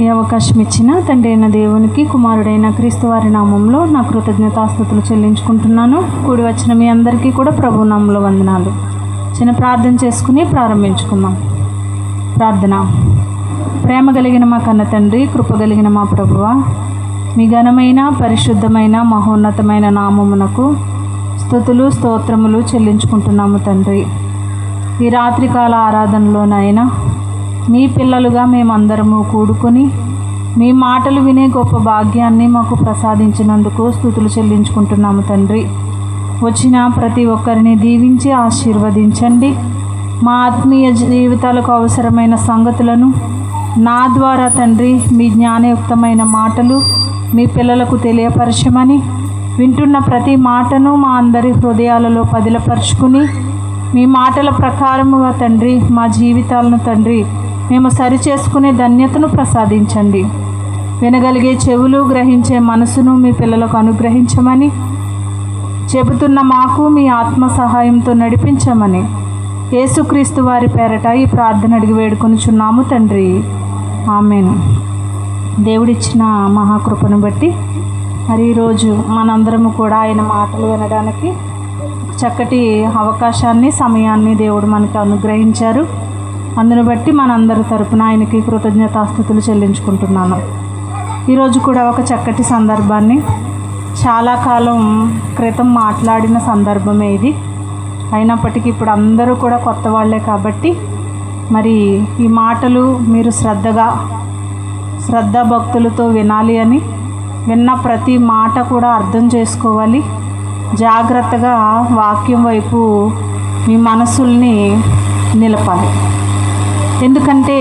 ఈ అవకాశం ఇచ్చిన తండ్రి అయిన దేవునికి, కుమారుడైన క్రీస్తు వారి నామంలో నా కృతజ్ఞతాస్తుతులు చెల్లించుకుంటున్నాను. కూడి వచ్చిన మీ అందరికీ కూడా ప్రభు నామంలో వందనాలు. చిన్న ప్రార్థన చేసుకుని ప్రారంభించుకుందాం. ప్రార్థన. ప్రేమ కలిగిన మా కన్న తండ్రి, కృప కలిగిన మా ప్రభువా, మీ ఘనమైన పరిశుద్ధమైన మహోన్నతమైన నామమునకు స్తుతులు స్తోత్రములు చెల్లించుకుంటున్నాము తండ్రి. ఈ రాత్రికాల ఆరాధనలోనైనా మీ పిల్లలుగా మేమందరము కూడుకొని మీ మాటలు వినే గొప్ప భాగ్యాన్ని మాకు ప్రసాదించినందుకు స్తుతులు చెల్లించుకుంటున్నాము తండ్రి. వచ్చిన ప్రతి ఒక్కరిని దీవించి ఆశీర్వదించండి. మా ఆత్మీయ జీవితాలకు అవసరమైన సంగతులను నా ద్వారా తండ్రి మీ జ్ఞానయుక్తమైన మాటలు మీ పిల్లలకు తెలియపరచమని, వింటున్న ప్రతి మాటను మా అందరి హృదయాలలో పదిలపరుచుకుని మీ మాటల ప్రకారముగా తండ్రి మా జీవితాలను తండ్రి మేము సరిచేసుకునే ధన్యతను ప్రసాదించండి. వినగలిగే చెవులు, గ్రహించే మనసును మీ పిల్లలకు అనుగ్రహించమని, చెబుతున్న మాకు మీ ఆత్మ సహాయంతో నడిపించమని యేసుక్రీస్తు వారి పేరట ఈ ప్రార్థన అడిగి వేడుకొనుచున్నాము తండ్రి. ఆమేన్. దేవుడిచ్చిన మహాకృపను బట్టి మరి ఈరోజు మనందరము కూడా ఆయన మాటలు వినడానికి చక్కటి అవకాశాన్ని, సమయాన్ని దేవుడు మనకు అనుగ్రహించారు. అందును బట్టి మనందరి తరపున ఆయనకి కృతజ్ఞతాస్తుతులు చెల్లించుకుంటున్నాను. ఈరోజు కూడా ఒక చక్కటి సందర్భాన్ని, చాలా కాలం క్రితం మాట్లాడిన సందర్భమే ఇది. అయినప్పటికీ ఇప్పుడు అందరూ కూడా కొత్త వాళ్ళే కాబట్టి మరి ఈ మాటలు మీరు శ్రద్ధాభక్తులతో వినాలి అని, విన్న ప్రతి మాట కూడా అర్థం చేసుకోవాలి. జాగ్రత్తగా వాక్యం వైపు మీ మనసుల్ని నిలపాలి. ఎందుకంటే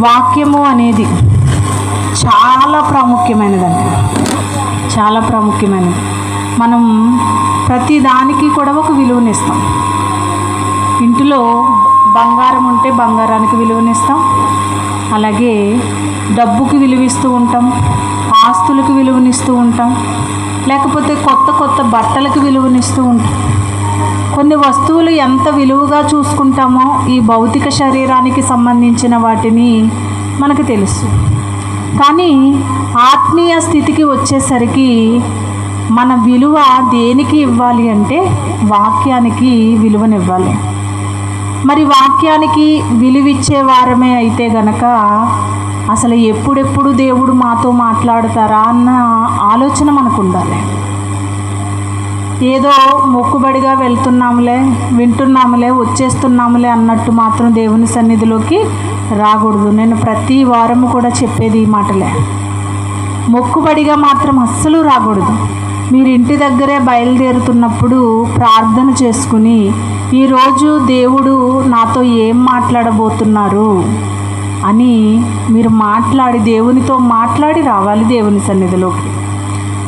వాక్యము అనేది చాలా ప్రాముఖ్యమైనదండి, చాలా ప్రాముఖ్యమైనది. మనం ప్రతి దానికి కూడా ఒక విలువనిస్తాం. ఇంటిలో బంగారం ఉంటే బంగారానికి విలువనిస్తాం, అలాగే డబ్బుకి విలువిస్తూ ఉంటాం, ఆస్తులకు విలువనిస్తూ ఉంటాం, లేకపోతే కొత్త కొత్త బట్టలకు విలువనిస్తూ ఉంటాం. కొన్ని వస్తువులు ఎంత విలువగా చూసుకుంటామో ఈ భౌతిక శరీరానికి సంబంధించిన వాటిని మనకు తెలుసు. కానీ ఆత్మీయ స్థితికి వచ్చేసరికి మన విలువ దేనికి ఇవ్వాలి అంటే వాక్యానికి విలువనివ్వాలి. మరి వాక్యానికి విలువిచ్చే వారమే అయితే గనక అసలు ఎప్పుడెప్పుడు దేవుడు మాతో మాట్లాడతారా అన్న ఆలోచన మనకు ఉండాలి. ఏదో మొక్కుబడిగా వెళ్తున్నాములే, వింటున్నాములే, వచ్చేస్తున్నాములే అన్నట్టు మాత్రం దేవుని సన్నిధిలోకి రాకూడదు. నేను ప్రతి వారము కూడా చెప్పేది ఈ మాటలే. మొక్కుబడిగా మాత్రం అస్సలు రాకూడదు. మీరు ఇంటి దగ్గరే బయలుదేరుతున్నప్పుడు ప్రార్థన చేసుకుని ఈరోజు దేవుడు నాతో ఏం మాట్లాడబోతున్నారు అని మీరు దేవునితో మాట్లాడి రావాలి దేవుని సన్నిధిలోకి.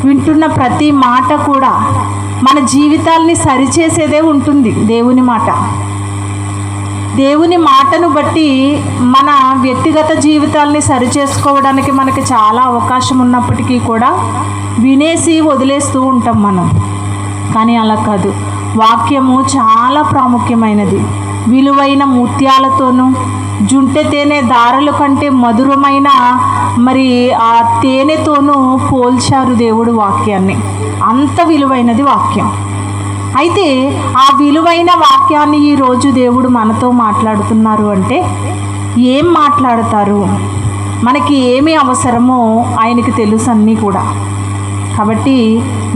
వింటున్న ప్రతి మాట కూడా మన జీవితాల్ని సరిచేసేదే ఉంటుంది. దేవుని మాటను బట్టి మన వ్యక్తిగత జీవితాల్ని సరిచేసుకోవడానికి మనకి చాలా అవకాశం ఉన్నప్పటికీ కూడా వినేసి వదిలేస్తూ ఉంటాం మనం. కానీ అలా కాదు. వాక్యము చాలా ప్రాముఖ్యమైనది. విలువైన ముత్యాలతోనూ జుంటె తేనె దారుల కంటే మధురమైన మరి ఆ తేనెతోనూ పోల్చారు దేవుడు వాక్యాన్ని. అంత విలువైనది వాక్యం. అయితే ఆ విలువైన వాక్యాన్ని ఈరోజు దేవుడు మనతో మాట్లాడుతున్నారు అంటే ఏం మాట్లాడతారు, మనకి ఏమి అవసరమో ఆయనకి తెలుసు అన్నీ కూడా. కాబట్టి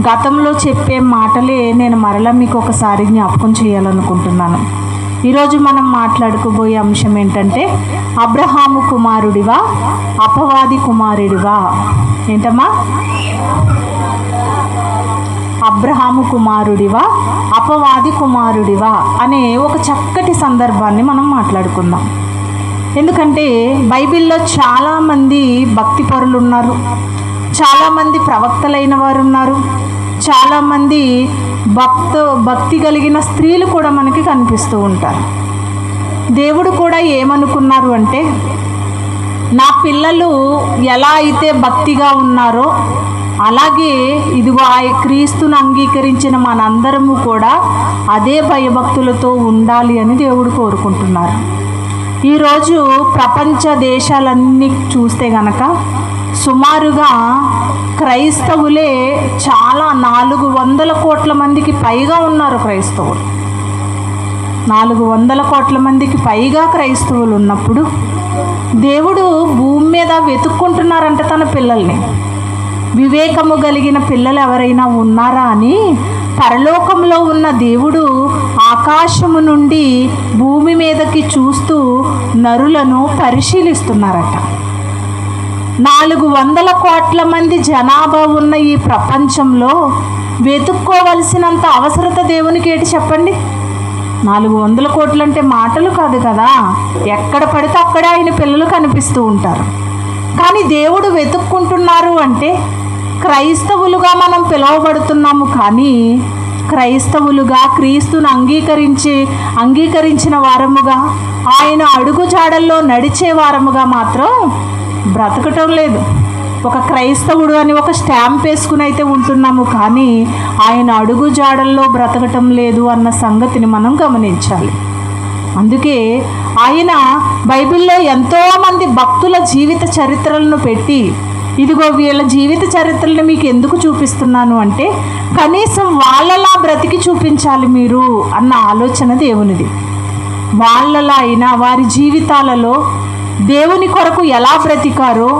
గతంలో చెప్పే మాటలే నేను మరలా మీకు ఒకసారి జ్ఞాపకం చేయాలనుకుంటున్నాను. ఈరోజు మనం మాట్లాడుకోబోయే అంశం ఏంటంటే అబ్రహాము కుమారుడివా, అపవాది కుమారుడివా. ఏంటమ్మా? అబ్రహాము కుమారుడివా, అపవాది కుమారుడివా అనే ఒక చక్కటి సందర్భాన్ని మనం మాట్లాడుకుందాం. ఎందుకంటే బైబిల్లో చాలామంది భక్తి పరులు ఉన్నారు, చాలామంది ప్రవక్తలైన వారు ఉన్నారు, చాలామంది భక్తి కలిగిన స్త్రీలు కూడా మనకి కనిపిస్తూ ఉంటారు. దేవుడు కూడా ఏమనుకున్నారు అంటే, నా పిల్లలు ఎలా అయితే భక్తిగా ఉన్నారో అలాగే ఇదిగో ఆ క్రీస్తును అంగీకరించిన మనందరము కూడా అదే భయభక్తులతో ఉండాలి అని దేవుడు కోరుకుంటున్నారు. ఈరోజు ప్రపంచ దేశాలన్నీ చూస్తే గనక సుమారుగా క్రైస్తవులే చాలా 400 కోట్ల మందికి పైగా ఉన్నారు. క్రైస్తవులు 400 కోట్ల మందికి పైగా క్రైస్తవులు ఉన్నప్పుడు దేవుడు భూమి మీద వెతుక్కుంటున్నారంట తన పిల్లల్ని. వివేకము కలిగిన పిల్లలు ఎవరైనా ఉన్నారా అని పరలోకంలో ఉన్న దేవుడు ఆకాశము నుండి భూమి మీదకి చూస్తూ నరులను పరిశీలిస్తున్నారట. 400 కోట్ల మంది జనాభా ఉన్న ఈ ప్రపంచంలో వెతుక్కోవలసినంత అవసరత దేవునికి ఏంటి చెప్పండి? 400 కోట్లు అంటే మాటలు కాదు కదా. ఎక్కడ పడితే అక్కడ ఆయన పిల్లలు కనిపిస్తూ ఉంటారు. కానీ దేవుడు వెతుక్కుంటున్నారు అంటే క్రైస్తవులుగా మనం పిలువబడుతున్నాము. కానీ క్రైస్తవులుగా క్రీస్తును అంగీకరించిన వారముగా ఆయన అడుగుజాడల్లో నడిచే వారముగా మాత్రం బ్రతకటం లేదు. ఒక క్రైస్తవుడు అని ఒక స్టాంప్ వేసుకుని అయితే ఉంటున్నాము, కానీ ఆయన అడుగుజాడల్లో బ్రతకటం లేదు అన్న సంగతిని మనం గమనించాలి. అందుకే ఆయన బైబిల్లో ఎంతోమంది భక్తుల జీవిత చరిత్రలను పెట్టి, ఇదిగో వీళ్ళ జీవిత చరిత్రలను మీకు ఎందుకు చూపిస్తున్నాను అంటే కనీసం వాళ్ళలా బ్రతికి చూపించాలి మీరు అన్న ఆలోచన దేవునిది. వాళ్ళలా అయినా వారి జీవితాలలో దేవుని కొరకు ఎలా బ్రతికారో,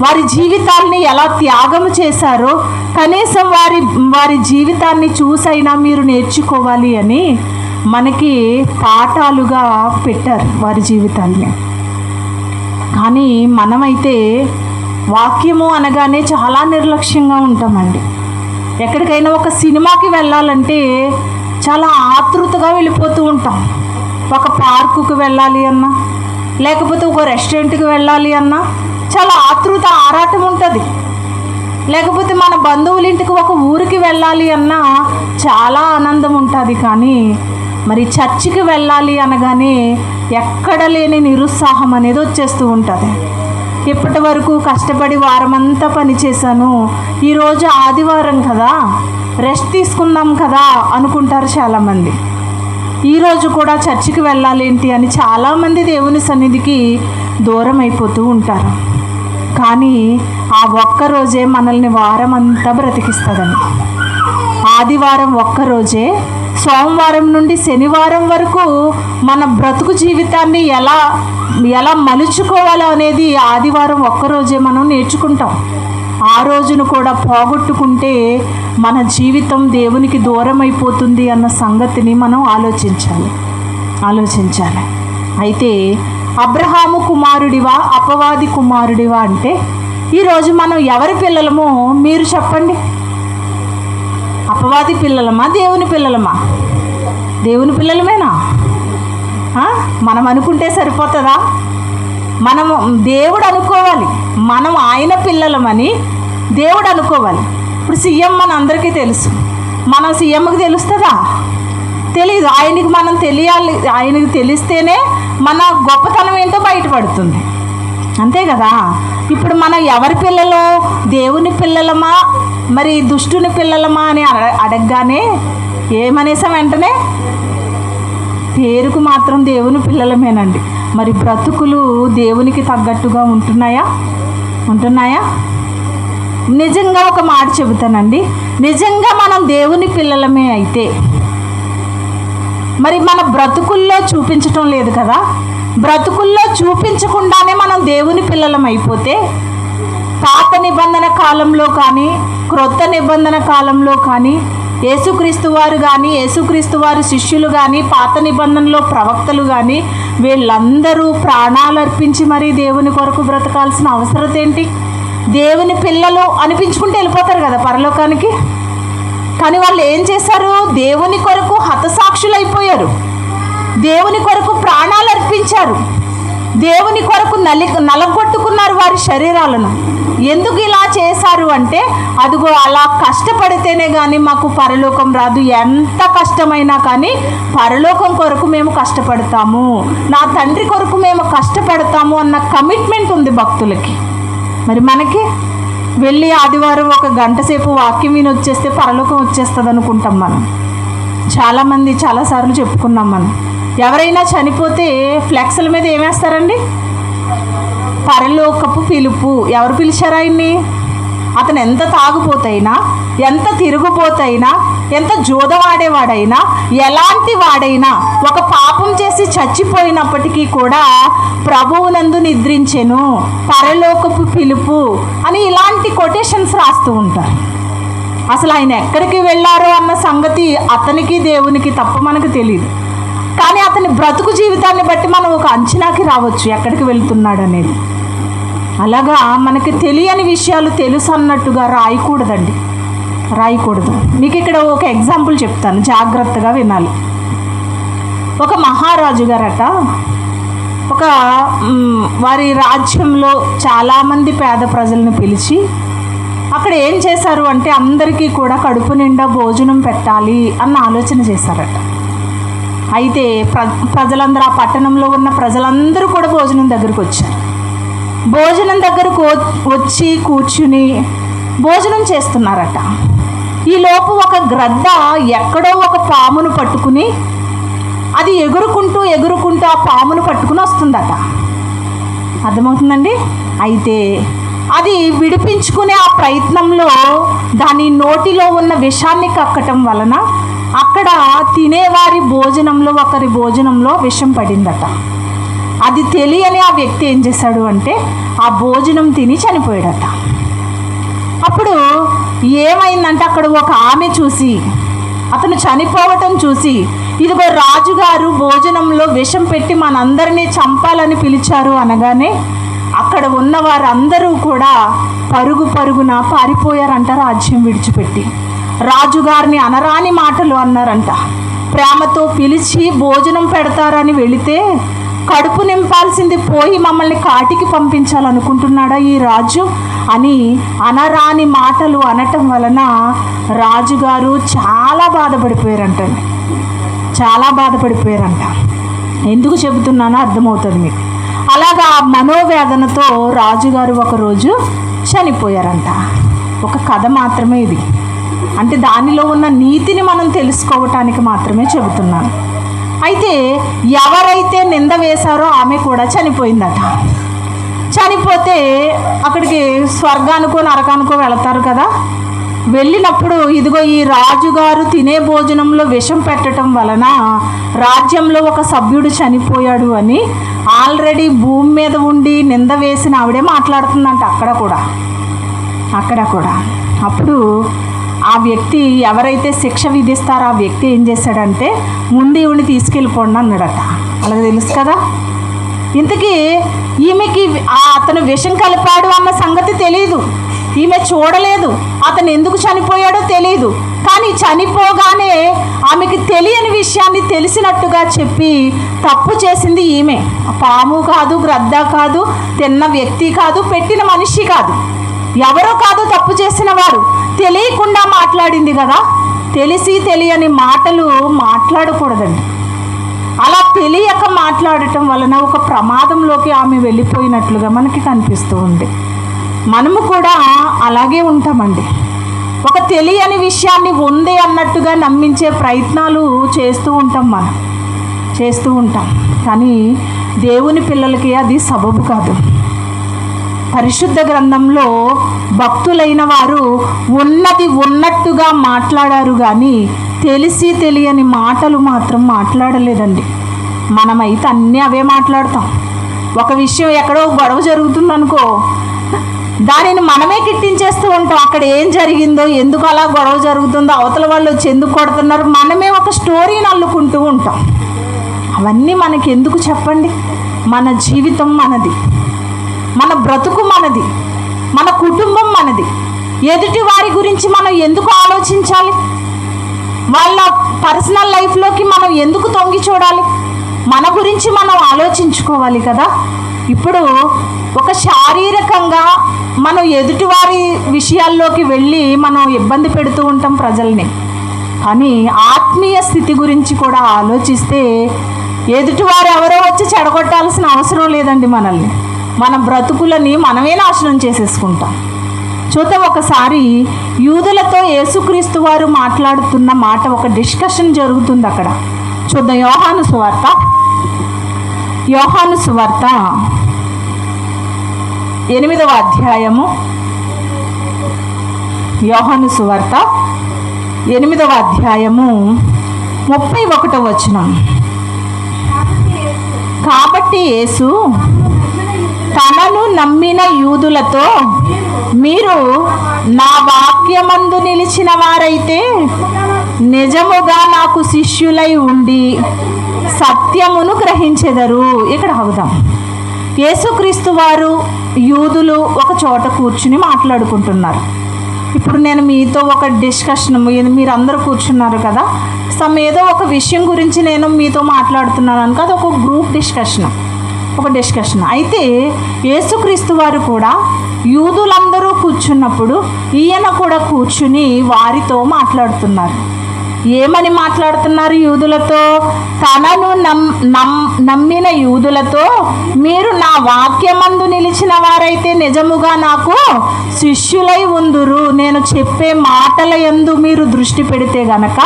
వారి జీవితాన్ని ఎలా త్యాగం చేశారో కనీసం వారి జీవితాన్ని చూసైనా మీరు నేర్చుకోవాలి అని మనకి పాఠాలుగా పెట్టారు వారి జీవితాన్ని. కానీ మనమైతే వాక్యము అనగానే చాలా నిర్లక్ష్యంగా ఉంటామండి. ఎక్కడికైనా ఒక సినిమాకి వెళ్ళాలంటే చాలా ఆతృతగా వెళ్ళిపోతూ ఉంటాం. ఒక పార్కుకు వెళ్ళాలి అన్నా, లేకపోతే ఒక రెస్టారెంట్కి వెళ్ళాలి అన్నా చాలా ఆరాటం ఉంటుంది. లేకపోతే మన బంధువుల ఇంటికి ఒక ఊరికి వెళ్ళాలి అన్నా చాలా ఆనందం ఉంటుంది. కానీ మరి చర్చికి వెళ్ళాలి అనగానే ఎక్కడ లేని నిరుత్సాహం అనేది వచ్చేస్తూ ఉంటుంది. ఇప్పటి వరకు కష్టపడి వారమంతా పనిచేశాను, ఈరోజు ఆదివారం కదా రెస్ట్ తీసుకుందాం కదా అనుకుంటారు చాలామంది. ఈరోజు కూడా చర్చికి వెళ్ళాలేంటి అని చాలామంది దేవుని సన్నిధికి దూరం అయిపోతూ ఉంటారు. కానీ ఆ ఒక్కరోజే మనల్ని వారం అంతా బ్రతికిస్తుందని. ఆదివారం ఒక్కరోజే సోమవారం నుండి శనివారం వరకు మన బ్రతుకు జీవితాన్ని ఎలా మలుచుకోవాలో అనేది ఆదివారం ఒక్కరోజే మనం నేర్చుకుంటాం. ఆ రోజును కూడా పోగొట్టుకుంటే మన జీవితం దేవునికి దూరం అయిపోతుంది అన్న సంగతిని మనం ఆలోచించాలి. అయితే అబ్రహాము కుమారుడివా అపవాది కుమారుడివా అంటే ఈరోజు మనం ఎవరి పిల్లలమో మీరు చెప్పండి. అపవాది పిల్లలమా దేవుని పిల్లలమా? దేవుని పిల్లలమేనా? మనం అనుకుంటే సరిపోతుందా? మనం దేవుడు అనుకోవాలి, మనం ఆయన పిల్లలమని దేవుడు అనుకోవాలి. ఇప్పుడు సీఎం మన అందరికీ తెలుసు, మనం సీఎంకి తెలుస్తుందా? తెలీదు. ఆయనకి మనం తెలియాలి. ఆయనకి తెలిస్తేనే మన గొప్పతనం ఏంటో బయటపడుతుంది, అంతే కదా. ఇప్పుడు మనం ఎవరి పిల్లలు? దేవుని పిల్లలమా మరి దుష్టుని పిల్లలమా అని అడగగానే ఏమనేసాం? వెంటనే పేరుకు మాత్రం దేవుని పిల్లలమేనండి. మరి బ్రతుకులు దేవునికి తగ్గట్టుగా ఉంటున్నాయా? నిజంగా ఒక మాట చెబుతానండి, నిజంగా మనం దేవుని పిల్లలమే అయితే మరి మన బ్రతుకుల్లో చూపించటం లేదు కదా. బ్రతుకుల్లో చూపించకుండానే మనం దేవుని పిల్లలం అయిపోతే పాత నిబంధన కాలంలో కానీ క్రొత్త నిబంధన కాలంలో కానీ యేసుక్రీస్తు వారు కానీ యేసుక్రీస్తు వారి శిష్యులు కానీ పాత నిబంధనలో ప్రవక్తలు కానీ వీళ్ళందరూ ప్రాణాలు అర్పించి మరీ దేవుని కొరకు బ్రతకాల్సిన అవసరం ఏంటి? దేవుని పిల్లలు అనిపించుకుంటూ వెళ్ళిపోతారు కదా పరలోకానికి. కానీ వాళ్ళు ఏం చేశారు? దేవుని కొరకు హతసాక్షులైపోయారు, దేవుని కొరకు ప్రాణాలు అర్పించారు, దేవుని కొరకు నలగొట్టుకున్నారు వారి శరీరాలను. ఎందుకు ఇలా చేశారు అంటే అదిగో అలా కష్టపడితేనే కానీ మాకు పరలోకం రాదు, ఎంత కష్టమైనా కానీ పరలోకం కొరకు మేము కష్టపడతాము, నా తండ్రి కొరకు మేము కష్టపడతాము అన్న కమిట్మెంట్ ఉంది భక్తులకి. మరి మనకి వెళ్ళి ఆదివారం ఒక గంట సేపు వాక్యం విని వచ్చేస్తే పరలోకం వచ్చేస్తుంది అనుకుంటాం మనం. చాలామంది చాలాసార్లు చెప్పుకున్నాం మనం. ఎవరైనా చనిపోతే ఫ్లెక్స్ల మీద ఏమేస్తారండి? పరలోకపు పిలుపు. ఎవరు పిలిచారు ఆయన్ని? అతను ఎంత తాగుపోతైనా, ఎంత తిరుగుపోతైనా, ఎంత జోదవాడేవాడైనా, ఎలాంటి వాడైనా ఒక పాపం చేసి చచ్చిపోయినప్పటికీ కూడా ప్రభువునందు నిద్రించెను, పరలోకపు పిలుపు అని ఇలాంటి కొటేషన్స్ రాస్తూ ఉంటారు. అసలు ఆయన ఎక్కడికి వెళ్ళారో అన్న సంగతి అతనికి దేవునికి తప్ప మనకు తెలియదు. కానీ అతని బ్రతుకు జీవితాన్ని బట్టి మనం ఒక అంచనాకి రావచ్చు ఎక్కడికి వెళ్తున్నాడు అనేది. అలాగా మనకి తెలియని విషయాలు తెలుసు అన్నట్టుగా రాయకూడదండి, రాయకూడదు. మీకు ఇక్కడ ఒక ఎగ్జాంపుల్ చెప్తాను, జాగ్రత్తగా వినాలి. ఒక మహారాజు గారట ఒక వారి రాజ్యంలో చాలామంది పేద ప్రజలను పిలిచి అక్కడ ఏం చేశారు అంటే అందరికీ కూడా కడుపు నిండా భోజనం పెట్టాలి అన్న ఆలోచన చేశారట. అయితే ప్రజలందరూ, ఆ పట్టణంలో ఉన్న ప్రజలందరూ కూడా భోజనం దగ్గరకు వచ్చారు. భోజనం దగ్గరకు వచ్చి కూర్చుని భోజనం చేస్తున్నారట. ఈలోపు ఒక గ్రద్ద ఎక్కడో ఒక పామును పట్టుకుని అది ఎగురుకుంటూ ఆ పామును పట్టుకుని వస్తుందట. అర్థమవుతుందండి? అయితే అది విడిపించుకునే ఆ ప్రయత్నంలో దాని నోటిలో ఉన్న విషాన్ని కక్కటం వలన అక్కడ తినేవారి భోజనంలో, ఒకరి భోజనంలో విషం పడిందట. అది తెలియని ఆ వ్యక్తి ఏం చేశాడు అంటే ఆ భోజనం తిని చనిపోయాడట. అప్పుడు ఏమైందంటే అక్కడ ఒక ఆమె చూసి, అతను చనిపోవటం చూసి, ఇదిగో రాజుగారు భోజనంలో విషం పెట్టి మనందరినీ చంపాలని పిలిచారు అనగానే అక్కడ ఉన్న వారందరూ కూడా పరుగున పారిపోయారంట రాజ్యం విడిచిపెట్టి. రాజుగారిని అనరాని మాటలు అన్నారంట. ప్రేమతో పిలిచి భోజనం పెడతారని వెళితే కడుపు నింపాల్సింది పోయి మమ్మల్ని కాటికి పంపించాలనుకుంటున్నాడా ఈ రాజు అని అనరాని మాటలు అనటం వలన రాజుగారు చాలా బాధపడిపోయారంటండి, చాలా బాధపడిపోయారంట. ఎందుకు చెబుతున్నానో అర్థమవుతుంది మీకు. అలాగా మనోవేదనతో రాజుగారు ఒకరోజు చనిపోయారంట. ఒక కథ మాత్రమే ఇది, అంటే దానిలో ఉన్న నీతిని మనం తెలుసుకోవటానికి మాత్రమే చెబుతున్నాను. అయితే ఎవరైతే నింద వేశారో ఆమె కూడా చనిపోయిందట. చనిపోతే అక్కడికి స్వర్గానికో నరకానికో వెళతారు కదా. వెళ్ళినప్పుడు ఇదిగో ఈ రాజుగారు తినే భోజనంలో విషం పెట్టడం వలన రాజ్యంలో ఒక సభ్యుడు చనిపోయాడు అని ఆల్రెడీ భూమి మీద ఉండి నింద వేసిన ఆవిడే మాట్లాడుతుందంట అక్కడ కూడా. అప్పుడు ఆ వ్యక్తి ఎవరైతే శిక్ష విధిస్తారో ఆ వ్యక్తి ఏం చేశాడంటే ముందు ఈవిని తీసుకెళ్ళిపోండి అన్నాడట. అలాగే తెలుసు కదా. ఇంతకీ ఈమెకి అతను విషం కలిపాడు అన్న సంగతి తెలియదు, ఈమె చూడలేదు, అతను ఎందుకు చనిపోయాడో తెలియదు. కానీ చనిపోగానే ఆమెకి తెలియని విషయాన్ని తెలిసినట్టుగా చెప్పి తప్పు చేసింది ఈమె. పాము కాదు, గ్రద్ద కాదు, తిన్న వ్యక్తి కాదు, పెట్టిన మనిషి కాదు, ఎవరో కాదు తప్పు చేసిన వారు. తెలియకుండా మాట్లాడింది కదా. తెలిసి తెలియని మాటలు మాట్లాడకూడదండి. అలా తెలియక మాట్లాడటం వలన ఒక ప్రమాదంలోకి ఆమె వెళ్ళిపోయినట్లుగా మనకి కనిపిస్తూ ఉంది. మనము కూడా అలాగే ఉంటామండి. ఒక తెలియని విషయాన్ని ఉంది అన్నట్టుగా నమ్మించే ప్రయత్నాలు చేస్తూ ఉంటాం. కానీ దేవుని పిల్లలకి అది సబబు కాదు. పరిశుద్ధ గ్రంథంలో భక్తులైన వారు ఉన్నది ఉన్నట్టుగా మాట్లాడారు, కానీ తెలిసి తెలియని మాటలు మాత్రం మాట్లాడలేదండి. మనమైతే అన్నీ అవే మాట్లాడతాం. ఒక విషయం ఎక్కడో గొడవ జరుగుతుందనుకో, దానిని మనమే కిట్టించేస్తూ ఉంటాం. అక్కడ ఏం జరిగిందో, ఎందుకు అలా గొడవ జరుగుతుందో, అవతల వాళ్ళు వచ్చి ఎందుకు కొడుతున్నారు, మనమే ఒక స్టోరీని అల్లుకుంటూ ఉంటాం. అవన్నీ మనకి ఎందుకు చెప్పండి? మన జీవితం మనది, మన బ్రతుకు మనది, మన కుటుంబం మనది. ఎదుటి వారి గురించి మనం ఎందుకు ఆలోచించాలి? వాళ్ళ పర్సనల్ లైఫ్లోకి మనం ఎందుకు తొంగి చూడాలి? మన గురించి మనం ఆలోచించుకోవాలి కదా. ఇప్పుడు ఒక శారీరకంగా మనం ఎదుటివారి విషయాల్లోకి వెళ్ళి మనం ఇబ్బంది పెడుతూ ఉంటాం ప్రజల్ని. కానీ ఆత్మీయ స్థితి గురించి కూడా ఆలోచిస్తే ఎదుటివారు ఎవరో వచ్చి చెడగొట్టాల్సిన అవసరం లేదండి. మన బ్రతుకులని మనమే నాశనం చేసేసుకుంటాం. చూద్దాం, ఒకసారి యూదులతో యేసుక్రీస్తు వారు మాట్లాడుతున్న మాట, ఒక డిస్కషన్ జరుగుతుంది అక్కడ. చూద్దాం. యోహాను సువార్త 8వ అధ్యాయము. యోహాను సువార్త 8వ అధ్యాయము 31వ వచనం. కాబట్టి యేసు తనను నమ్మిన యూదులతో, మీరు నా వాక్యమందు నిలిచిన వారైతే నిజముగా నాకు శిష్యులై ఉండి సత్యమును గ్రహించెదరు. ఇక్కడ ఆగుదాం. యేసుక్రీస్తు వారు యూదులు ఒక చోట కూర్చుని మాట్లాడుకుంటున్నారు. ఇప్పుడు నేను మీతో ఒక డిస్కషన్, మీరు అందరూ కూర్చున్నారు కదా, ఏదో ఒక విషయం గురించి నేను మీతో మాట్లాడుతున్నాను అనుకో, అది ఒక గ్రూప్ డిస్కషన్. అయితే యేసుక్రీస్తు వారు కూడా యూదులందరూ కూర్చున్నప్పుడు ఈయన కూడా కూర్చుని వారితో మాట్లాడుతున్నారు. ఏమని మాట్లాడుతున్నారు? యూదులతో, తనను నమ్మిన యూదులతో, మీరు నా వాక్యమందు నిలిచిన వారైతే నిజముగా నాకు శిష్యులై ఉందురు. నేను చెప్పే మాటల యందు మీరు దృష్టి పెడితే గనక,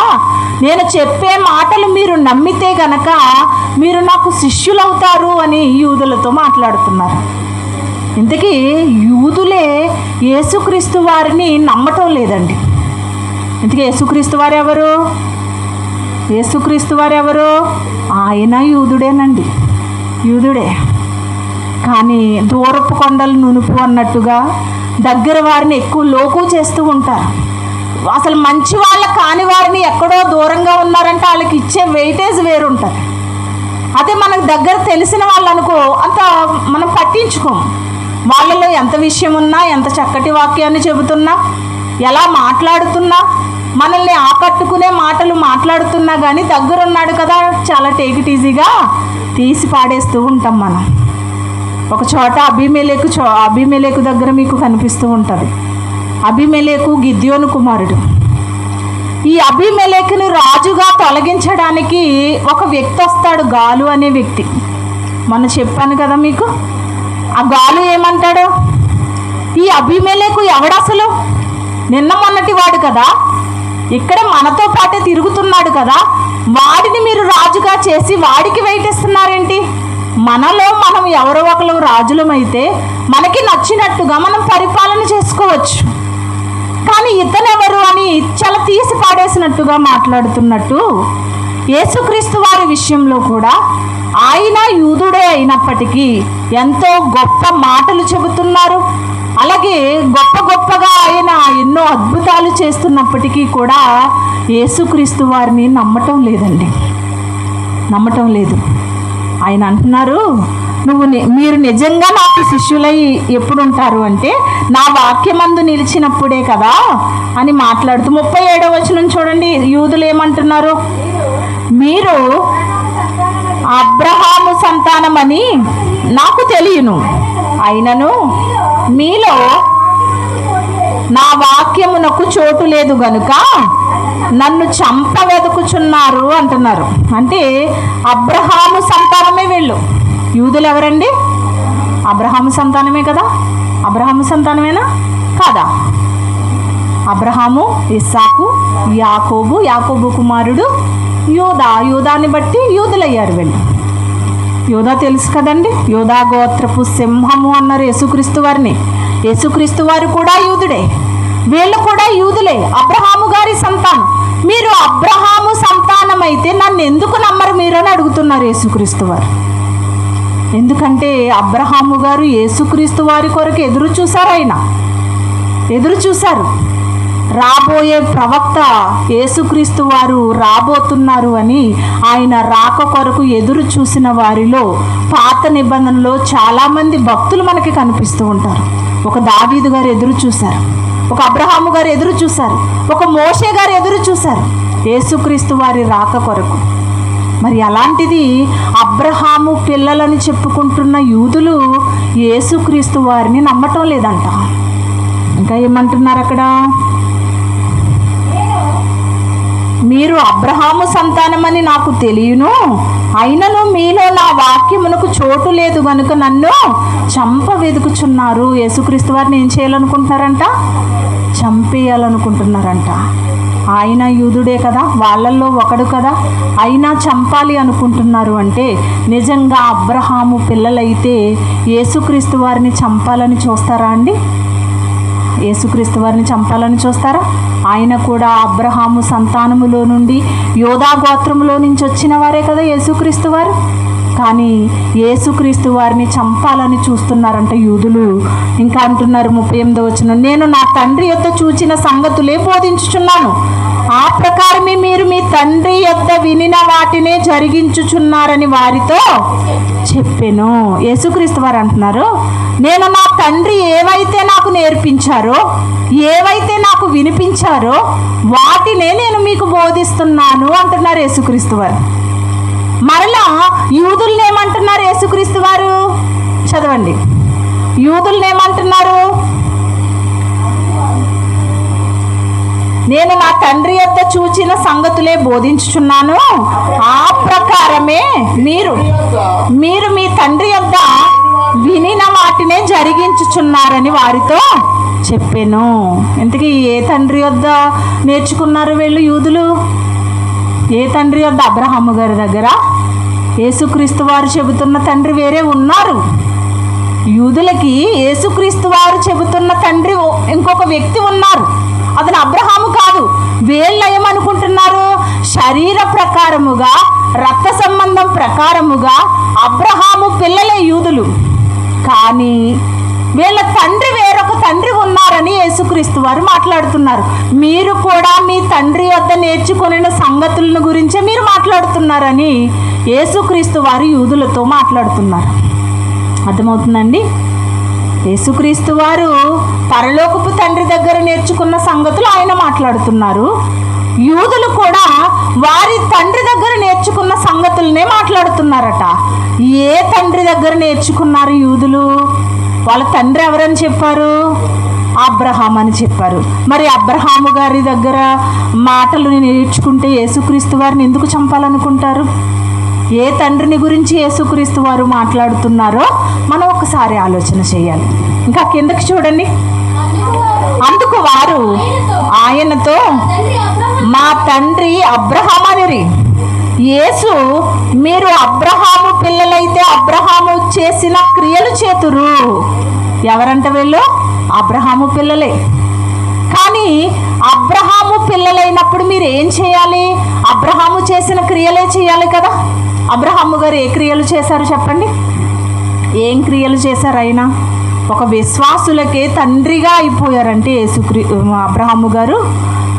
నేను చెప్పే మాటలు మీరు నమ్మితే గనక మీరు నాకు శిష్యులవుతారు అని యూదులతో మాట్లాడుతున్నారు. ఇంతకీ యూదులే యేసుక్రీస్తు వారిని నమ్మటం లేదండి. ఇంతకీ యేసుక్రీస్తు వారు ఎవరు? ఆయన యూదుడేనండి, యూదుడే. కానీ దూరపు కొండలు నునుపు అన్నట్టుగా దగ్గర వారిని ఎక్కువ లోకు చేస్తూ ఉంటారు. అసలు మంచి వాళ్ళ కాని వారిని ఎక్కడో దూరంగా ఉన్నారంటే వాళ్ళకి ఇచ్చే వెయిటేజ్ వేరుంటుంది. అదే మనకు దగ్గర తెలిసిన వాళ్ళు అనుకో, అంత మనం పట్టించుకోం. వాళ్ళలో ఎంత విషయం ఉన్నా, ఎంత చక్కటి వాక్యాన్ని చెబుతున్నా, ఎలా మాట్లాడుతున్నా, మనల్ని ఆకట్టుకునే మాటలు మాట్లాడుతున్నా కానీ దగ్గరున్నాడు కదా, చాలా టేక్ ఇట్ ఈజీగా తీసి పాడేస్తూ ఉంటాం మనం. ఒక చోట అబీమెలెకు దగ్గర మీకు కనిపిస్తూ ఉంటుంది. అబీమెలెకు గిద్యోను కుమారుడు. ఈ అబీమెలెకుని రాజుగా తొలగించడానికి ఒక వ్యక్తి వస్తాడు, గాలు అనే వ్యక్తి. మొన్న చెప్పాను కదా మీకు. ఆ గాలు ఏమంటాడు? ఈ అబీమెలెకు ఎవడసలు? నిన్న మొన్నటి వాడు కదా, ఇక్కడ మనతో పాటే తిరుగుతున్నాడు కదా, వాడిని మీరు రాజుగా చేసి వాడికి వెయిట్ ఇస్తున్నారేంటి? మనలో మనం ఎవరో ఒకరు రాజులమైతే మనకి నచ్చినట్టుగా మనం పరిపాలన చేసుకోవచ్చు. కానీ ఇతనెవరు అని చాలా తీసి పాడేసినట్టుగా మాట్లాడుతున్నట్టు యేసుక్రీస్తు వారి విషయంలో కూడా ఆయన యూదుడే అయినప్పటికీ ఎంతో గొప్ప మాటలు చెబుతున్నారు. అలాగే గొప్పగా ఆయన ఎన్నో అద్భుతాలు చేస్తున్నప్పటికీ కూడా యేసుక్రీస్తు వారిని నమ్మటం లేదు. ఆయన అంటున్నారు, మీరు నిజంగా నాకు శిష్యులై ఎప్పుడు ఉంటారు అంటే నా వాక్యమందు నిలిచినప్పుడే కదా అని మాట్లాడుతూ 37వ వచనం చూడండి. యూదులు ఏమంటున్నారు? మీరు అబ్రహాము సంతానమని నాకు తెలియను, అయినను మీలో నా వాక్యమునకు చోటు లేదు గనుక నన్ను చంప వెతుకుచున్నారు అంటున్నారు. అంటే అబ్రహాము సంతానమే వీళ్ళు. యూదులు ఎవరండి? అబ్రహాము సంతానమే కదా. అబ్రహాము సంతానమేనా కాదా? అబ్రహాము, ఇస్సాకు, యాకోబు కుమారుడు యూదాని బట్టి యూదులయ్యారు వీళ్ళు. యూదా తెలుసు కదండి, యూదా గోత్రపు సింహము అన్నారు యేసుక్రీస్తు వారిని. యేసుక్రీస్తు వారు కూడా యూదుడే, వీళ్ళు కూడా యూదులే, అబ్రహాము గారి సంతానం. మీరు అబ్రహాము సంతానం అయితే నన్ను ఎందుకు నమ్మరు మీరు అని అడుగుతున్నారు యేసుక్రీస్తు వారు. ఎందుకంటే అబ్రహాము గారు యేసుక్రీస్తు వారి కొరకు ఎదురు చూశారు. రాబోయే ప్రవక్త యేసుక్రీస్తు వారు రాబోతున్నారు అని ఆయన రాక కొరకు ఎదురు చూసిన వారిలో పాత నిబంధనలో చాలామంది భక్తులు మనకి కనిపిస్తూ ఉంటారు. ఒక దావీదు గారు ఎదురు చూశారు, ఒక అబ్రహాము గారు ఎదురు చూశారు, ఒక మోషే గారు ఎదురు చూశారు యేసుక్రీస్తు వారి రాక కొరకు. మరి అలాంటిది అబ్రహాము పిల్లలని చెప్పుకుంటున్న యూదులు యేసుక్రీస్తు వారిని నమ్మటం లేదంట. ఇంకా ఏమంటున్నారు అక్కడ? మీరు అబ్రహాము సంతానమని నాకు తెలియను, అయినను మీలో నా వాక్యమునకు చోటు లేదు కనుక నన్ను చంప వెతుకుచున్నారు. యేసుక్రీస్తు వారిని ఏం చేయాలనుకుంటున్నారంట? చంపేయాలనుకుంటున్నారంట. ఆయన యూదుడే కదా, వాళ్ళల్లో ఒకడు కదా, అయినా చంపాలి అనుకుంటున్నారు అంటే నిజంగా అబ్రహాము పిల్లలైతే యేసుక్రీస్తు వారిని చంపాలని చూస్తారా అండి? యేసుక్రీస్తు వారిని చంపాలని చూస్తారా? ఆయన కూడా అబ్రహాము సంతానములో నుండి యోధా గోత్రములో నుంచి వచ్చిన వారే కదా యేసుక్రీస్తు వారు. కానీ యేసుక్రీస్తు వారిని చంపాలని చూస్తున్నారంట యూదులు. ఇంకా అంటున్నారు 38వ వచనం, నేను నా తండ్రి యొద్ద చూచిన సంగతులే బోధించుచున్నాను, ఆ ప్రకారమే మీరు మీ తండ్రి యొద్ద వినిన వాటినే జరిగించుచున్నారని వారితో చెప్పెను. యేసుక్రీస్తు వారు అంటున్నారు, నేను నా తండ్రి ఏవైతే నాకు నేర్పించారో, ఏవైతే నాకు వినిపించారో వాటినే నేను మీకు బోధిస్తున్నాను అంటున్నారు యేసుక్రీస్తు వారు. మరలా యూదుల్ని ఏమంటున్నారు యేసుక్రీస్తు వారు? చదవండి, యూదుల్ని ఏమంటున్నారు? నేను నా తండ్రి యొద్ద చూచిన సంగతులే బోధించుచున్నాను, ఆ ప్రకారమే మీరు మీ తండ్రి యొద్ద వినిన వాటినే జరిగించుచున్నారని వారితో చెప్పాను. ఇంతకీ ఏ తండ్రి యొద్ద నేర్చుకున్నారు వీళ్ళు యూదులు? ఏ తండ్రి యొద్ద? అబ్రహాము గారి దగ్గర. యేసుక్రీస్తు వారు చెబుతున్న తండ్రి వేరే ఉన్నారు. యూదులకి యేసుక్రీస్తు వారు చెబుతున్న తండ్రి ఇంకొక వ్యక్తి ఉన్నారు, అతను అబ్రహాము కాదు. వీళ్ళు ఏమనుకుంటున్నారు? శరీర ప్రకారముగా, రక్త సంబంధం ప్రకారముగా అబ్రహాము పిల్లలే యూదులు, కానీ వీళ్ళ తండ్రి వేరొక తండ్రి ఉన్నారని యేసుక్రీస్తు వారు మాట్లాడుతున్నారు. మీరు కూడా మీ తండ్రి వద్ద నేర్చుకున్న సంగతులను గురించే మీరు మాట్లాడుతున్నారని యేసుక్రీస్తు వారు యూదులతో మాట్లాడుతున్నారు. అర్థమవుతుందండి? యేసుక్రీస్తు వారు పరలోకపు తండ్రి దగ్గర నేర్చుకున్న సంగతులు ఆయన మాట్లాడుతున్నారు. యూదులు కూడా వారి తండ్రి దగ్గర నేర్చుకున్న సంగతులనే మాట్లాడుతున్నారట. ఏ తండ్రి దగ్గర నేర్చుకున్నారు యూదులు? వాళ్ళ తండ్రి ఎవరని చెప్పారు? అబ్రహాం అని చెప్పారు. మరి అబ్రహాము గారి దగ్గర మాటలు నేర్చుకుంటే యేసుక్రీస్తు వారిని ఎందుకు చంపాలనుకుంటారు? ఏ తండ్రిని గురించి యేసుక్రీస్తు వారు మాట్లాడుతున్నారో మనం ఒకసారి ఆలోచన చేయాలి. ఇంకా కిందకి చూడండి. అందుకు వారు ఆయనతో, మా తండ్రి అబ్రహాం అనిరి. యేసు, మీరు అబ్రహాము పిల్లలైతే అబ్రహాము చేసిన క్రియలు చేతురు. ఎవరంట వీళ్ళు? అబ్రహాము పిల్లలే. కానీ అబ్రహాము పిల్లలైనప్పుడు మీరు ఏం చేయాలి? అబ్రహాము చేసిన క్రియలే చేయాలి కదా. అబ్రహాము గారు ఏ క్రియలు చేశారు చెప్పండి? ఏం క్రియలు చేశారు? అయినా ఒక విశ్వాసులకే తండ్రిగా అయిపోయారంటే అబ్రహాము గారు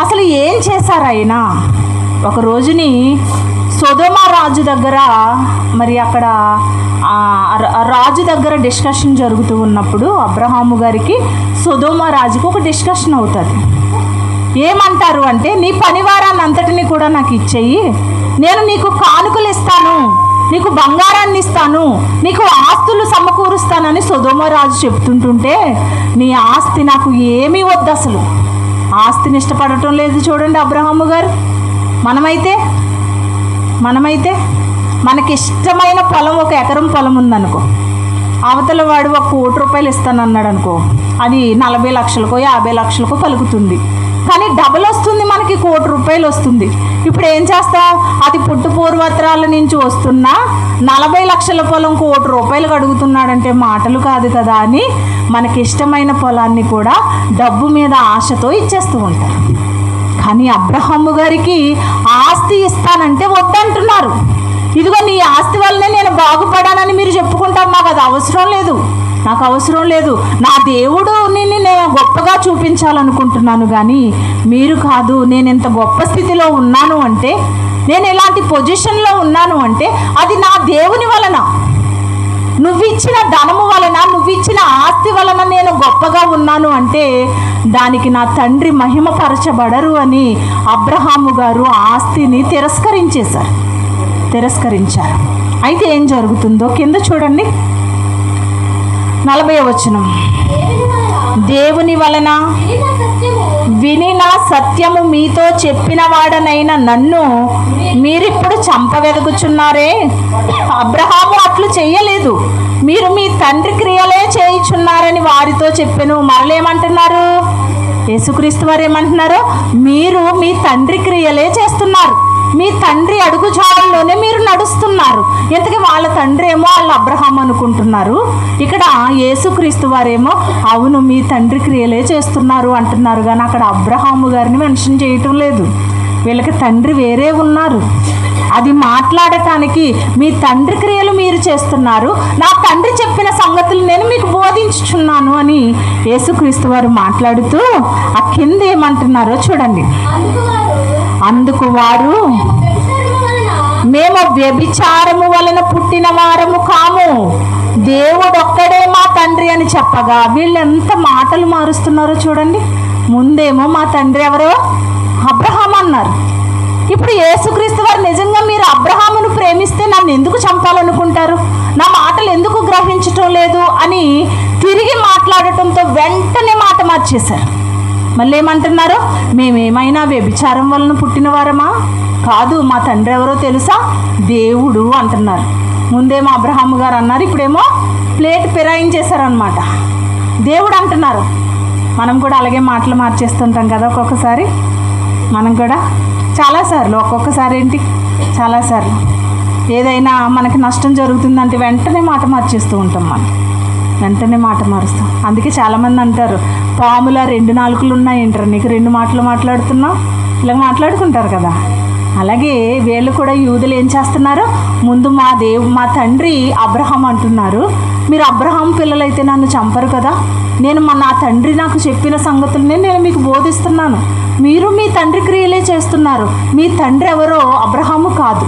అసలు ఏం చేశారు? అయినా ఒక రోజుని సొదొమ రాజు దగ్గర, మరి అక్కడ రాజు దగ్గర డిస్కషన్ జరుగుతూ ఉన్నప్పుడు అబ్రహాము గారికి సొదొమ రాజుకి ఒక డిస్కషన్ అవుతుంది. ఏమంటారు అంటే, నీ పనివారాన్ని అంతటిని కూడా నాకు ఇచ్చేయి, నేను నీకు కానుకలు ఇస్తాను, నీకు బంగారాన్ని ఇస్తాను, నీకు ఆస్తులు సమకూరుస్తానని సొదొమ రాజు చెప్తుంటుంటే, నీ ఆస్తి నాకు ఏమీ వద్దు, అసలు ఆస్తిని ఇష్టపడటం లేదు. చూడండి అబ్రహాము గారు. మనమైతే మనకిష్టమైన పొలం, ఒక ఎకరం పొలం ఉందనుకో, అవతల వాడు 1 కోటి రూపాయలు ఇస్తానన్నాడు అనుకో, అది 40 లక్షలకో 50 లక్షలకో పలుకుతుంది. కానీ డబుల్ వస్తుంది, మనకి 1 కోటి రూపాయలు వస్తుంది. ఇప్పుడు ఏం చేస్తాం? అది పుట్టు పూర్వత్రాల నుంచి వస్తున్న 40 లక్షల పొలం 1 కోటి రూపాయలు అడుగుతున్నాడంటే మాటలు కాదు కదా అని మనకి ఇష్టమైన పొలాన్ని కూడా డబ్బు మీద ఆశతో ఇచ్చేస్తూ ఉంటారు. కానీ అబ్రహాము గారికి ఆస్తి ఇస్తానంటే వద్దంటున్నారు. ఇదిగో నీ ఆస్తి వల్లనే నేను బాగుపడానని మీరు చెప్పుకుంటారు, నాకు అది అవసరం లేదు, నాకు అవసరం లేదు, నా దేవుడు నిన్ను నేను గొప్పగా చూపించాలనుకుంటున్నాను, కానీ మీరు కాదు. నేను ఇంత గొప్ప స్థితిలో ఉన్నాను అంటే, నేను ఇలాంటి పొజిషన్లో ఉన్నాను అంటే అది నా దేవుని వలన, నువ్విచ్చిన ధనము వలన, నువ్విచ్చిన ఆస్తి వలన నేను గొప్పగా ఉన్నాను అంటే దానికి నా తండ్రి మహిమపరచబడరు అని అబ్రహాము గారు ఆస్తిని తిరస్కరించారు. అయితే ఏం జరుగుతుందో కింద చూడండి, 40వ వచనం. దేవుని వలన వినిన సత్యము మీతో చెప్పిన వాడనైన నన్ను మీరిప్పుడు చంపవెదకుచున్నారే. అబ్రహాము అట్లు చెయ్యలేదు, మీరు మీ తండ్రి క్రియలే చేయుచున్నారని వారితో చెప్పెను. మరలేమంటున్నారు? యేసుక్రీస్తు వారు ఏమంటున్నారు? మీరు మీ తండ్రి క్రియలే చేస్తున్నారు, మీ తండ్రి అడుగుజాడల్లోనే మీరు నడుస్తున్నారు. ఇంతకీ వాళ్ళ తండ్రి ఏమో వాళ్ళ అబ్రహాం అనుకుంటున్నారు. ఇక్కడ యేసుక్రీస్తు వారేమో అవును మీ తండ్రి క్రియలే చేస్తున్నారు అంటున్నారు, కానీ అక్కడ అబ్రహాము గారిని మెన్షన్ చేయటం లేదు. వీళ్ళకి తండ్రి వేరే ఉన్నారు. అది మాట్లాడటానికి మీ తండ్రి క్రియలు మీరు చేస్తున్నారు, నా తండ్రి చెప్పిన సంగతులు నేను మీకు బోధించుచున్నాను అని యేసుక్రీస్తు వారు మాట్లాడుతూ ఆ కింద ఏమంటున్నారో చూడండి. అందుకు వారు మేము వ్యభిచారము వలన పుట్టిన వారము కాము, దేవుడు ఒక్కడే మా తండ్రి అని చెప్పగా వీళ్ళు ఎంత మాటలు మారుస్తున్నారో చూడండి. ముందేమో మా తండ్రి ఎవరో అబ్రహాం అన్నారు. ఇప్పుడు యేసుక్రీస్తు వారు నిజంగా మీరు అబ్రహామును ప్రేమిస్తే నన్ను ఎందుకు చంపాలనుకుంటారు, నా మాటలు ఎందుకు గ్రహించటం లేదు అని తిరిగి మాట్లాడటంతో వెంటనే మాట మార్చేశారు. మళ్ళీ ఏమంటున్నారు? మేమేమైనా వ్యభిచారం వలన పుట్టిన వారమా కాదు, మా తండ్రి ఎవరో తెలుసా, దేవుడు అంటున్నారు. ముందేమో అబ్రహాము గారు అన్నారు, ఇప్పుడేమో ప్లేట్ ఫిరాయించేశారనమాట. దేవుడు అంటున్నారు. మనం కూడా అలాగే మాటలు మార్చేస్తుంటాం కదా ఒక్కొక్కసారి. మనం కూడా చాలాసార్లు, ఒక్కొక్కసారి ఏంటి చాలాసార్లు ఏదైనా మనకి నష్టం జరుగుతుందంటే వెంటనే మాట మార్చేస్తూ ఉంటాం. మనం వెంటనే మాట మారుస్తాం. అందుకే చాలామంది అంటారు, పాముల 2 నాలుకలు ఉన్నాయంటారు, నీకు 2 మాటలు మాట్లాడుతున్నావు, ఇలా మాట్లాడుకుంటారు కదా. అలాగే వీళ్ళు కూడా యూదులు ఏం చేస్తున్నారు? ముందు మా తండ్రి అబ్రహాం అంటున్నారు, మీరు అబ్రహాం పిల్లలైతే నన్ను చంపరు కదా, నా తండ్రి నాకు చెప్పిన సంగతులనే నేను మీకు బోధిస్తున్నాను, మీరు మీ తండ్రి క్రియలే చేస్తున్నారు, మీ తండ్రి ఎవరో అబ్రహాము కాదు,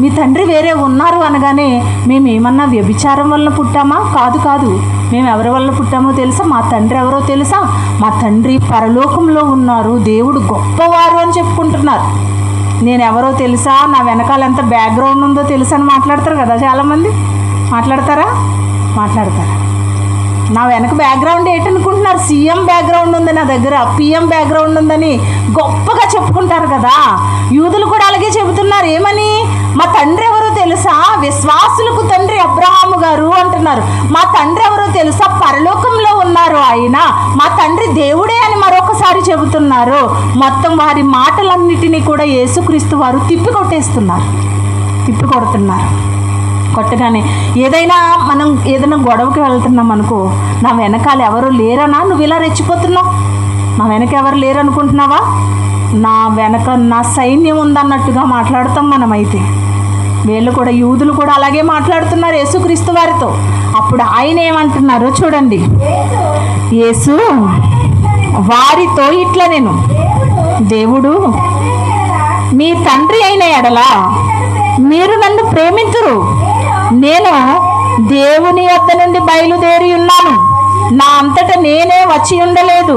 మీ తండ్రి వేరే ఉన్నారు అనగానే మేము ఏమన్నా వ్యభిచారం వలన పుట్టామా కాదు కాదు, మేము ఎవరి వల్ల పుట్టామో తెలుసా, మా తండ్రి ఎవరో తెలుసా, మా తండ్రి పరలోకంలో ఉన్నారు, దేవుడు గొప్పవారు అని చెప్పుకుంటున్నారు. నేను ఎవరో తెలుసా, నా వెనకాల ఎంత బ్యాక్గ్రౌండ్ ఉందో తెలుసా అని మాట్లాడతారు కదా చాలామంది. మాట్లాడతారా? నా వెనక బ్యాక్గ్రౌండ్ ఏంటనుకుంటున్నారు? సీఎం బ్యాక్గ్రౌండ్ ఉంది నా దగ్గర, పిఎం బ్యాక్గ్రౌండ్ ఉందని గొప్పగా చెప్పుకుంటారు కదా. యూదులు కూడా అలాగే చెబుతున్నారు. ఏమని? మా తండ్రి ఎవరో తెలుసా, విశ్వాసులకు తండ్రి అబ్రహాము గారు అంటున్నారు. మా తండ్రి ఎవరో తెలుసా, పరలోకంలో ఉన్నారు ఆయన, మా తండ్రి దేవుడే అని మరొకసారి చెబుతున్నారు. మొత్తం వారి మాటలన్నిటినీ కూడా యేసుక్రీస్తు వారు తిప్పి కొడుతున్నారు. కొట్టగానే మనం ఏదైనా గొడవకి వెళ్తున్నాం అనుకో, నా వెనకాల ఎవరు లేరనా నువ్వు ఇలా రెచ్చిపోతున్నావు, నా వెనక ఎవరు లేరు అనుకుంటున్నావా, నా వెనక నా సైన్యం ఉందన్నట్టుగా మాట్లాడతాం మనమైతే. వీళ్ళు కూడా యూదులు కూడా అలాగే మాట్లాడుతున్నారు యేసుక్రీస్తు వారితో. అప్పుడు ఆయన ఏమంటున్నారో చూడండి. యేసు వారితో ఇట్లా, నేను దేవుడు మీ తండ్రి అయిన ఎడల మీరు నన్ను ప్రేమింతురు, నేను దేవుని వద్ద నుండి బయలుదేరి ఉన్నాను, నా అంతటా నేనే వచ్చి ఉండలేదు,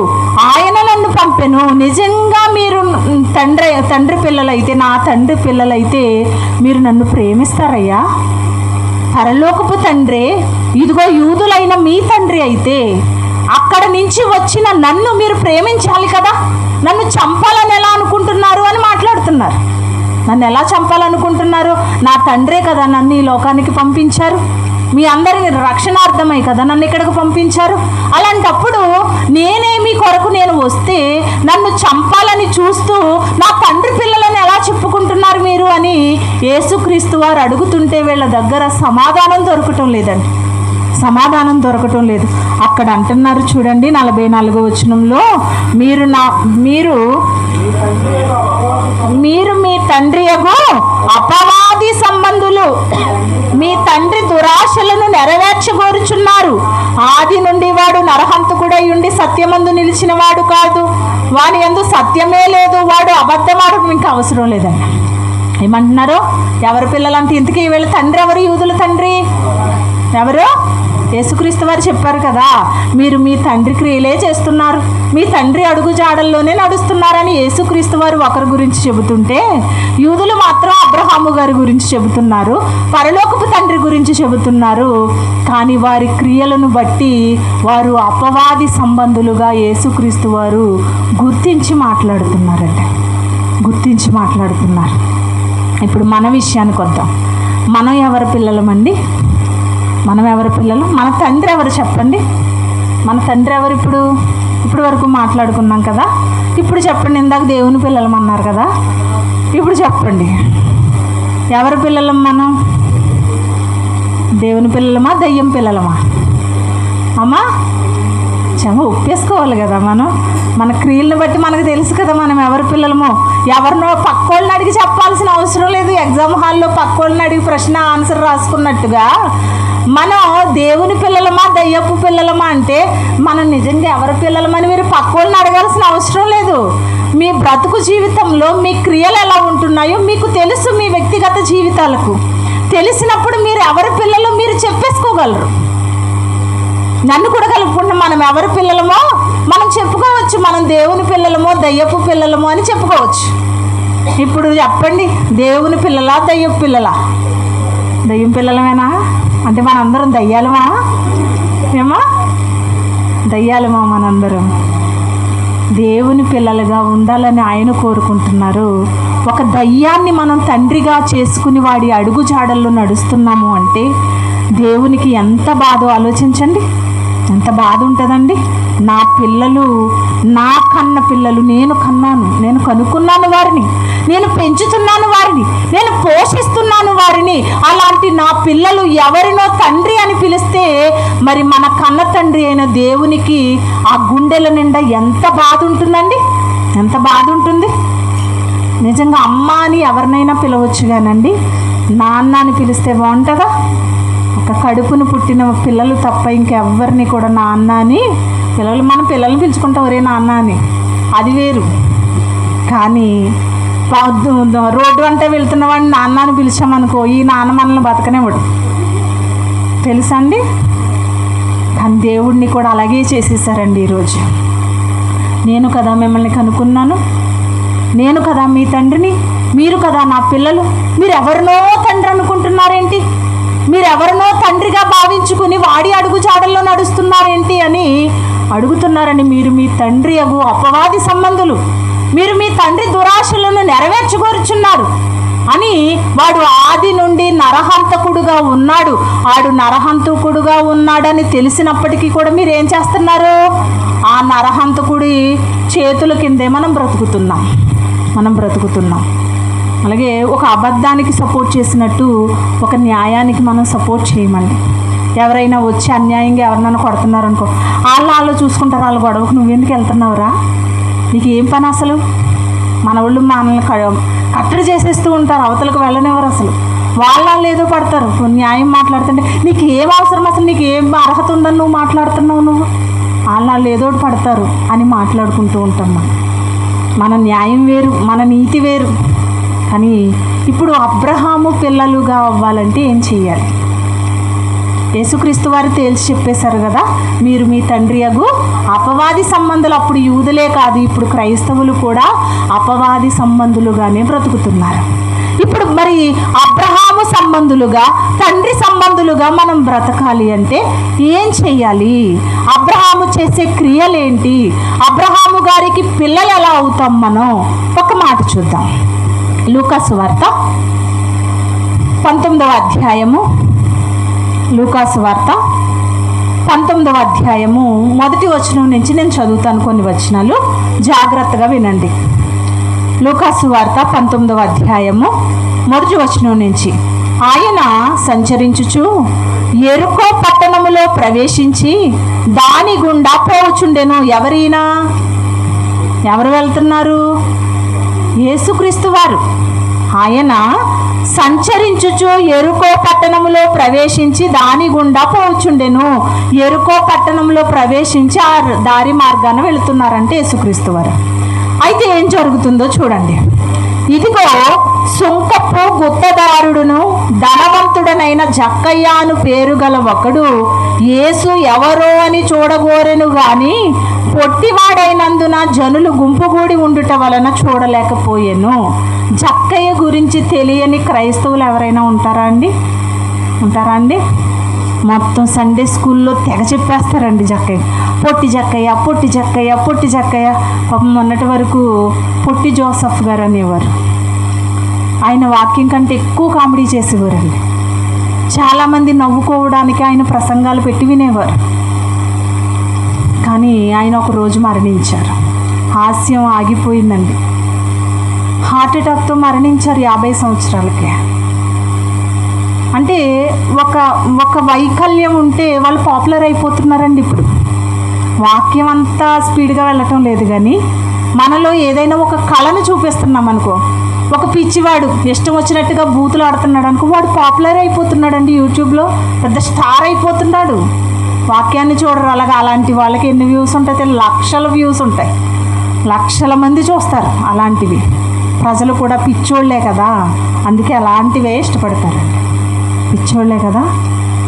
ఆయన నన్ను పంపెను. నిజంగా మీరు తండ్రి పిల్లలైతే, నా తండ్రి పిల్లలైతే మీరు నన్ను ప్రేమిస్తారయ్యా. పరలోకపు తండ్రి ఇదిగో యూదులైన మీ తండ్రి అయితే అక్కడ నుంచి వచ్చిన నన్ను మీరు ప్రేమించాలి కదా, నన్ను చంపాలని ఎలా అనుకుంటున్నారు అని మాట్లాడుతున్నారు. నన్ను ఎలా చంపాలనుకుంటున్నారు? నా తండ్రే కదా నన్ను ఈ లోకానికి పంపించారు, మీ అందరిని రక్షణార్థమై కదా నన్ను ఇక్కడికి పంపించారు. అలాంటప్పుడు నేనే మీ కొరకు నేను వస్తే నన్ను చంపాలని చూస్తూ నా తండ్రి పిల్లలని ఎలా చెప్పుకుంటున్నారు మీరు అని యేసుక్రీస్తు వారు అడుగుతుంటే వీళ్ళ దగ్గర సమాధానం దొరకటం లేదు. అక్కడ అంటున్నారు చూడండి 44వ వచనంలో, మీరు మీ తండ్రి యగు అపవాది సంబంధులు, మీ తండ్రి దురాశలను నెరవేర్చగోరుచున్నారు. ఆది నుండి వాడు నరహంతకుడై ఉండి సత్యమందు నిలిచిన వాడు కాదు, వాని యందు సత్యమే లేదు, వాడు అబద్ధమాడడం ఇంకా అవసరం లేదండి. ఏమంటున్నారు? ఎవరి పిల్లలంటే ఇంతకీ వీళ్ళ తండ్రి ఎవరు? యూదుల తండ్రి ఎవరు? యేసుక్రీస్తు వారు చెప్పారు కదా, మీరు మీ తండ్రి క్రియలే చేస్తున్నారు, మీ తండ్రి అడుగు జాడల్లోనే నడుస్తున్నారని యేసుక్రీస్తు వారు ఒకరి గురించి చెబుతుంటే, యూదులు మాత్రం అబ్రహాము గారి గురించి చెబుతున్నారు, పరలోకపు తండ్రి గురించి చెబుతున్నారు. కానీ వారి క్రియలను బట్టి వారు అపవాది సంబంధులుగా యేసుక్రీస్తు వారు గుర్తించి మాట్లాడుతున్నారు. ఇప్పుడు మన విషయానికి వద్దాం. మనం ఎవరి పిల్లలమండి? మన తండ్రి ఎవరు చెప్పండి? మన తండ్రి ఎవరు? ఇప్పుడు ఇప్పటి వరకు మాట్లాడుకున్నాం కదా. ఇప్పుడు చెప్పండి, ఇందాక దేవుని పిల్లలం అన్నారు కదా, ఇప్పుడు చెప్పండి ఎవరి పిల్లలం మనం? దేవుని పిల్లలమా దయ్యం పిల్లలమా? అమ్మా ఒప్పేసుకోవాలి కదా. మన క్రియలను బట్టి మనకు తెలుసు కదా మనం ఎవరి పిల్లలమో. ఎవరినో పక్కోళ్ళని అడిగి చెప్పాల్సిన అవసరం లేదు. ఎగ్జామ్ హాల్లో పక్కోళ్ళని అడిగి ప్రశ్న ఆన్సర్ రాసుకున్నట్టుగా మనం దేవుని పిల్లలమా దయ్యపు పిల్లలమా అంటే మనం నిజంగా ఎవరి పిల్లలమని మీరు పక్కోళ్ళని అడగాల్సిన అవసరం లేదు. మీ బ్రతుకు జీవితంలో మీ క్రియలు ఎలా ఉంటున్నాయో మీకు తెలుసు. మీ వ్యక్తిగత జీవితాలకు తెలిసినప్పుడు మీరు ఎవరి పిల్లలు మీరు చెప్పేసుకోగలరు. నన్ను కూడా కలుపుకుంటే మనం ఎవరి పిల్లలమో మనం చెప్పుకోవచ్చు. మనం దేవుని పిల్లలమో దయ్యపు పిల్లలమో అని చెప్పుకోవచ్చు. ఇప్పుడు చెప్పండి, దేవుని పిల్లలా దయ్యపు పిల్లలా? దయ్యం పిల్లలమేనా? అంటే మనందరం దయ్యాలమా? ఏమా దయ్యాలమా? మనందరం దేవుని పిల్లలుగా ఉండాలని ఆయన కోరుకుంటున్నారు. ఒక దయ్యాన్ని మనం తండ్రిగా చేసుకుని వాడి అడుగు జాడల్లో నడుస్తున్నాము అంటే దేవునికి ఎంత బాధో ఆలోచించండి. ఎంత బాధ ఉంటుందండి. నా పిల్లలు, నా కన్న పిల్లలు, నేను కన్నాను, నేను కనుక్కున్నాను వారిని, నేను పెంచుతున్నాను వారిని, నేను పోషిస్తున్నాను వారిని. అలాంటి నా పిల్లలు ఎవరినో తండ్రి అని పిలిస్తే మరి మన కన్న తండ్రి అయిన దేవునికి ఆ గుండెల నిండా ఎంత బాధ ఉంటుందండి, ఎంత బాధ ఉంటుంది. నిజంగా అమ్మ అని ఎవరినైనా పిలవచ్చు కానండి, నాన్న అని పిలిస్తే బాగుంటుందా? ఒక కడుపును పుట్టిన పిల్లలు తప్ప ఇంకెవ్వరిని కూడా నాన్న అని మన పిల్లల్ని పిలుచుకుంటాం, ఒరే నాన్న అని, అది వేరు. కానీ రోడ్డు అంటే వెళ్తున్న వాడిని నాన్న అని పిలిచామనుకో, ఈ నాన్న మనల్ని బతకనేవాడు, తెలుసా అండి. కానీ దేవుడిని కూడా అలాగే చేసేసారండి. ఈరోజు నేను కదా మిమ్మల్ని కనుక్కున్నాను, నేను కదా మీ తండ్రిని, మీరు కదా నా పిల్లలు, మీరు ఎవరినో తండ్రి అనుకుంటున్నారేంటి, మీరు ఎవరినో తండ్రిగా భావించుకుని వాడి అడుగు జాడల్లో నడుస్తున్నారేంటి అని అడుగుతున్నారని. మీరు మీ తండ్రి అగు అపవాది సంబంధులు, మీరు మీ తండ్రి దురాశలను నెరవేర్చుకోరుచున్నారు అని. వాడు ఆది నుండి నరహంతకుడుగా ఉన్నాడు, ఆడు నరహంతకుడుగా ఉన్నాడని తెలిసినప్పటికీ కూడా మీరు ఏం చేస్తున్నారు? ఆ నరహంతకుడి చేతుల కిందే మనం బ్రతుకుతున్నాం. అలాగే ఒక అబద్ధానికి సపోర్ట్ చేసినట్టు ఒక న్యాయానికి మనం సపోర్ట్ చేయమండి. ఎవరైనా వచ్చి అన్యాయంగా ఎవరినైనా కొడుతున్నారనుకో, వాళ్ళు చూసుకుంటారు, వాళ్ళ గొడవకు నువ్వెందుకు వెళ్తున్నావురా, నీకు ఏం పని అసలు? మన వాళ్ళు మనల్ని కట్టడి చేసేస్తూ ఉంటారు, అవతలకు వెళ్ళనివ్వరు. అసలు వాళ్ళు ఏదో పడతారు, న్యాయం మాట్లాడుతుంటే నీకు ఏం అవసరం, అసలు నీకు ఏం అర్హత ఉందని నువ్వు మాట్లాడుతున్నావు, నువ్వు వాళ్ళు ఏదో పడతారు అని మాట్లాడుకుంటూ ఉంటాం. మన న్యాయం వేరు, మన నీతి వేరు. కానీ ఇప్పుడు అబ్రహాము పిల్లలుగా అవ్వాలంటే ఏం చెయ్యాలి? యేసుక్రీస్తు వారు తేల్చి చెప్పేశారు కదా, మీరు మీ తండ్రి అగు అపవాది సంబంధులు. అప్పుడు యూదులే కాదు, ఇప్పుడు క్రైస్తవులు కూడా అపవాది సంబంధులుగానే బ్రతుకుతున్నారు. ఇప్పుడు మరి అబ్రహాము సంబంధులుగా, తండ్రి సంబంధులుగా మనం బ్రతకాలి అంటే ఏం చెయ్యాలి? అబ్రహాము చేసే క్రియలేంటి? అబ్రహాము గారికి పిల్లలు ఎలా అవుతాం మనం? ఒక మాట చూద్దాం. లూకాసు వార్త 19వ అధ్యాయము, లూకాసు వార్త 19వ అధ్యాయము 1వ వచనం నుంచి నేను చదువుతాను. కొన్ని వచనాలు జాగ్రత్తగా వినండి. లూకాసు వార్త 19వ అధ్యాయము 1వ వచనం నుంచి. ఆయన సంచరించుచు యెరికో పట్టణములో ప్రవేశించి దాని గుండా పోవుచుండెను. ఎవరు వెళ్తున్నారు? యేసుక్రీస్తు వారు. ఆయన సంచరించుచు యెరికో పట్టణములో ప్రవేశించి దాని గుండా పోవుచుండెను. యెరికో పట్టణంలో ప్రవేశించి ఆ దారి మార్గాన వెళుతున్నారంటే యేసుక్రీస్తు వారు. అయితే ఏం జరుగుతుందో చూడండి. ఇదిగో సుంకపు గుత్తదారుడును ధనవంతుడనైన జక్కయ్యాను పేరు గల ఒకడు యేసు ఎవరో అని చూడగోరెను గాని పొట్టివాడైనందున జనులు గుంపుగూడి ఉండుట వలన చూడలేకపోయాను. జక్కయ్య గురించి తెలియని క్రైస్తవులు ఎవరైనా ఉంటారా అండి? మొత్తం సండే స్కూల్లో తెగ చెప్పేస్తారండి జక్కయ్య, పొట్టి జక్కయ్య. పాపం మొన్నటి వరకు పొట్టి జోసఫ్ గారు అనేవారు. ఆయన వాక్యం కంటే ఎక్కువ కామెడీ చేసేవారండి. చాలామంది నవ్వుకోవడానికి ఆయన ప్రసంగాలు పెట్టి వినేవారు. కానీ ఆయన ఒక రోజు మరణించారు. హాస్యం ఆగిపోయిందండి. హార్ట్ అటాక్తో మరణించారు 50 సంవత్సరాలకే. అంటే ఒక వైకల్యం ఉంటే వాళ్ళు పాపులర్ అయిపోతున్నారండి. ఇప్పుడు వాక్యం అంతా స్పీడ్గా వెళ్ళటం లేదు, కానీ మనలో ఏదైనా ఒక కళను చూపిస్తున్నాం అనుకో, ఒక పిచ్చివాడు ఇష్టం వచ్చినట్టుగా బూతులు ఆడుతున్నాడు అనుకో, వాడు పాపులర్ అయిపోతున్నాడండి. యూట్యూబ్లో పెద్ద స్టార్ అయిపోతున్నాడు. వాక్యాన్ని చూడరు. అలాంటి వాళ్ళకి ఎన్ని వ్యూస్ ఉంటాయి? లక్షల వ్యూస్ ఉంటాయి, లక్షల మంది చూస్తారు. అలాంటివి ప్రజలు కూడా పిచ్చోళ్లే కదా, అందుకే అలాంటివే ఇష్టపడతారండి. పిచ్చోళ్లే కదా,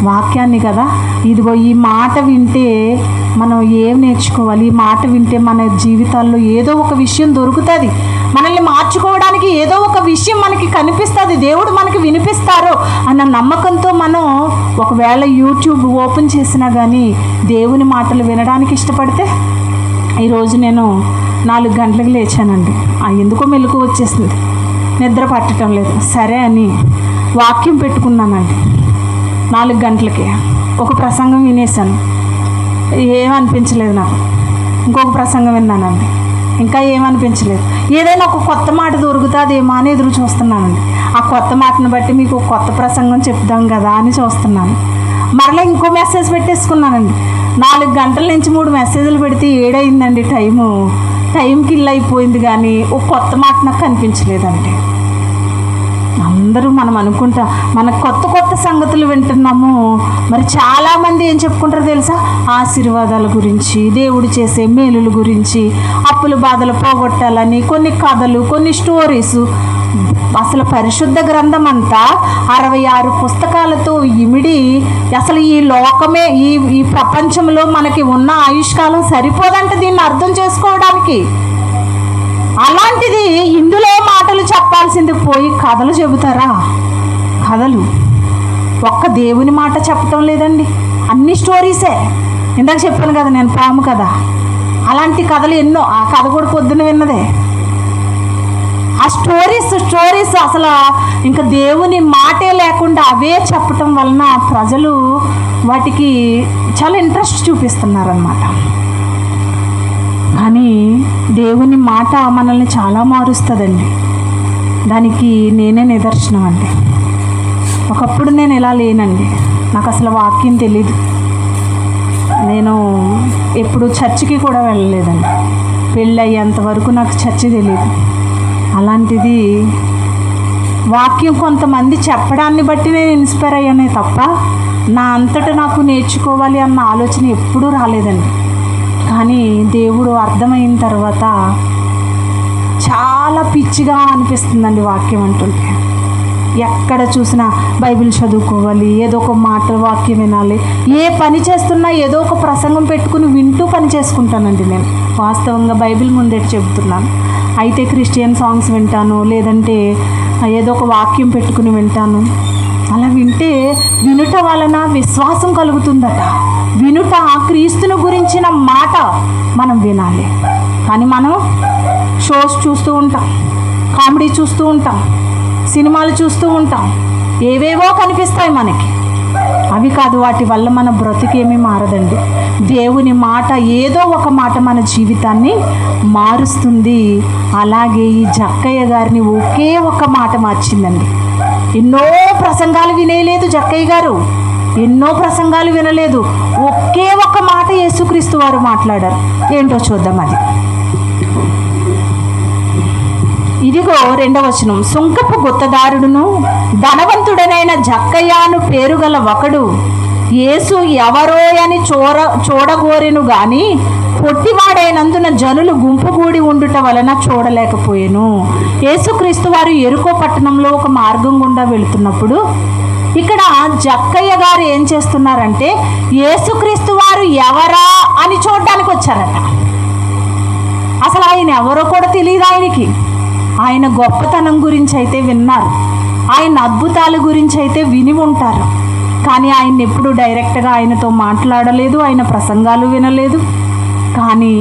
వాక్యాన్ని కదా. ఇదిగో ఈ మాట వింటే మనం ఏం నేర్చుకోవాలి? ఈ మాట వింటే మన జీవితాల్లో ఏదో ఒక విషయం దొరుకుతుంది. మనల్ని మార్చుకోవడానికి ఏదో ఒక విషయం మనకి కనిపిస్తుంది, దేవుడు మనకి వినిపిస్తారు అన్న నమ్మకంతో మనం ఒకవేళ యూట్యూబ్ ఓపెన్ చేసినా కానీ దేవుని మాటలు వినడానికి ఇష్టపడితే, ఈరోజు నేను 4 గంటలకు లేచానండి. ఎందుకో మెలకు వచ్చేసింది, నిద్ర పట్టడం లేదు. సరే అని వాక్యం పెట్టుకున్నానండి. 4 గంటలకి ఒక ప్రసంగం వినేసాను, ఏమనిపించలేదు నాకు. ఇంకొక ప్రసంగం విన్నానండి, ఇంకా ఏమనిపించలేదు. ఏదైనా ఒక కొత్త మాట దొరుకుతుందేమో అని ఎదురు చూస్తున్నానండి. ఆ కొత్త మాటను బట్టి మీకు కొత్త ప్రసంగం చెప్దాం కదా అని చూస్తున్నాను. మరలా ఇంకో మెసేజ్ పెట్టేసుకున్నానండి. 4 గంటల నుంచి 3 మెసేజ్లు పెడితే 7 అయిందండి. టైం కిల్ అయిపోయింది, కానీ ఒక కొత్త మాట నాకు కనిపించలేదండి. అందరూ మనం అనుకుంటాం మన కొత్త సంగతులు వింటున్నాము. మరి చాలామంది ఏం చెప్పుకుంటారో తెలుసా? ఆశీర్వాదాల గురించి, దేవుడు చేసే మేలుల గురించి, అప్పుల బాధలు పోగొట్టాలని కొన్ని కథలు, కొన్ని స్టోరీసు. అసలు పరిశుద్ధ గ్రంథం అంతా 66 పుస్తకాలతో ఇమిడి, అసలు ఈ లోకమే ఈ ప్రపంచంలో మనకి ఉన్న ఆయుష్కాలం సరిపోదంటే దీన్ని అర్థం చేసుకోవడానికి. అలాంటిది ఇందులో మాటలు చెప్పాల్సింది పోయి కథలు చెబుతారా? కథలు ఒక్క దేవుని మాట చెప్పటం లేదండి, అన్ని స్టోరీసే. ఇందాక చెప్పాను కదా నేను పాము కథ, అలాంటి కథలు ఎన్నో. ఆ కథ కూడా పొద్దున విన్నదే. ఆ స్టోరీస్ అసలు ఇంకా దేవుని మాటే లేకుండా అవే చెప్పటం వలన ప్రజలు వాటికి చాలా ఇంట్రెస్ట్ చూపిస్తున్నారన్నమాట. కానీ దేవుని మాట మనల్ని చాలా మారుస్తుందండి. దానికి నేనే నిదర్శనం అండి. ఒకప్పుడు నేను ఇలా లేనండి, నాకు అసలు వాక్యం తెలీదు. నేను ఎప్పుడు చర్చికి కూడా వెళ్ళలేదండి. పెళ్ళి అయ్యేంత వరకు నాకు చర్చి తెలియదు. అలాంటిది వాక్యం కొంతమంది చెప్పడాన్ని బట్టి నేను ఇన్స్పైర్ అయ్యానే తప్ప నా అంతటా నాకు నేర్చుకోవాలి అన్న ఆలోచన ఎప్పుడూ రాలేదండి. కానీ దేవుడు అర్థమైన తర్వాత చాలా పిచ్చిగా అనిపిస్తుందండి వాక్యం అంటుంటే. ఎక్కడ చూసినా బైబిల్ చదువుకోవాలి, ఏదో ఒక మాట వాక్యం వినాలి. ఏ పని చేస్తున్నా ఏదో ఒక ప్రసంగం పెట్టుకుని వింటూ పని చేసుకుంటానండి నేను. వాస్తవంగా బైబిల్ ముందేటి చెబుతున్నాను. అయితే క్రిస్టియన్ సాంగ్స్ వింటాను, లేదంటే ఏదో ఒక వాక్యం పెట్టుకుని వింటాను. అలా వింటే వినుట వలన విశ్వాసం కలుగుతుందట. వినుట క్రీస్తుని గురించిన మాట మనం వినాలి. కానీ మనం షోస్ చూస్తూ ఉంటాం, కామెడీ చూస్తూ ఉంటాం, సినిమాలు చూస్తూ ఉంటాం, ఏవేవో కనిపిస్తాయి మనకి. అవి కాదు, వాటి వల్ల మన బ్రతికేమీ మారదండి. దేవుని మాట, ఏదో ఒక మాట మన జీవితాన్ని మారుస్తుంది. అలాగే ఈ జక్కయ్య గారిని ఒకే ఒక మాట మార్చిందండి. ఎన్నో ప్రసంగాలు వినేయలేదు జక్కయ్య గారు, ఎన్నో ప్రసంగాలు వినలేదు. ఒకే ఒక మాట యేసుక్రీస్తు వారు మాట్లాడారు. ఏంటో చూద్దాం. అది ఇదిగో 2వ వచనం. సుంకపు గుత్తదారుడును ధనవంతుడనైన జక్కయ్యను పేరుగల ఒకడు యేసు ఎవరో అని చూడగోరెను గాని పొట్టివాడైనందున జనులు గుంపుగూడి ఉండుట వలన చూడలేకపోయాను. యేసుక్రీస్తు వారు యెరికో పట్టణంలో ఒక మార్గం గుండా వెళుతున్నప్పుడు ఇక్కడ జక్కయ్య గారు ఏం చేస్తున్నారంటే యేసుక్రీస్తు వారు ఎవరా అని చూడడానికి వచ్చారట. అసలు ఆయన ఎవరో కూడా తెలియదు ఆయనకి. ఆయన గొప్పతనం గురించి అయితే విన్నారు, ఆయన అద్భుతాల గురించి అయితే విని ఉంటారు. కానీ ఆయన ఎప్పుడు డైరెక్ట్గా ఆయనతో మాట్లాడలేదు, ఆయన ప్రసంగాలు వినలేదు. కానీ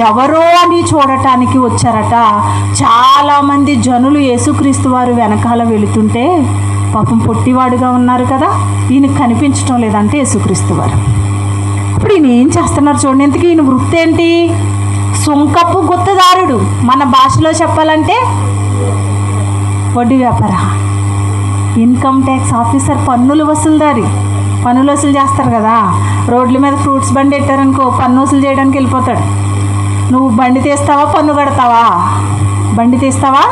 ఎవరో అని చూడటానికి వచ్చారట. చాలామంది జనులు యేసుక్రీస్తు వారు వెనకాల వెళుతుంటే పాపం పొట్టివాడుగా ఉన్నారు కదా, ఈయనకు కనిపించడం లేదంటే యేసుక్రీస్తు వారు ఇప్పుడు ఈయన ఏం చేస్తున్నారు చూడండి. ఇంతకీ ఈయన వృత్తి ఏంటి? సుంకపు గుత్తదారుడు. మన భాషలో చెప్పాలంటే వడ్డీ వ్యాపార, ఇన్కమ్ ట్యాక్స్ ఆఫీసర్, పన్నుల వసూలుదారి. పన్నులు వసూలు చేస్తారు కదా. రోడ్ల మీద ఫ్రూట్స్ బండి పెట్టారనుకో, పన్ను వసూలు చేయడానికి వెళ్ళిపోతాడు. నువ్వు బండి తీస్తావా, పన్ను కడతావా? బండి తీస్తావా,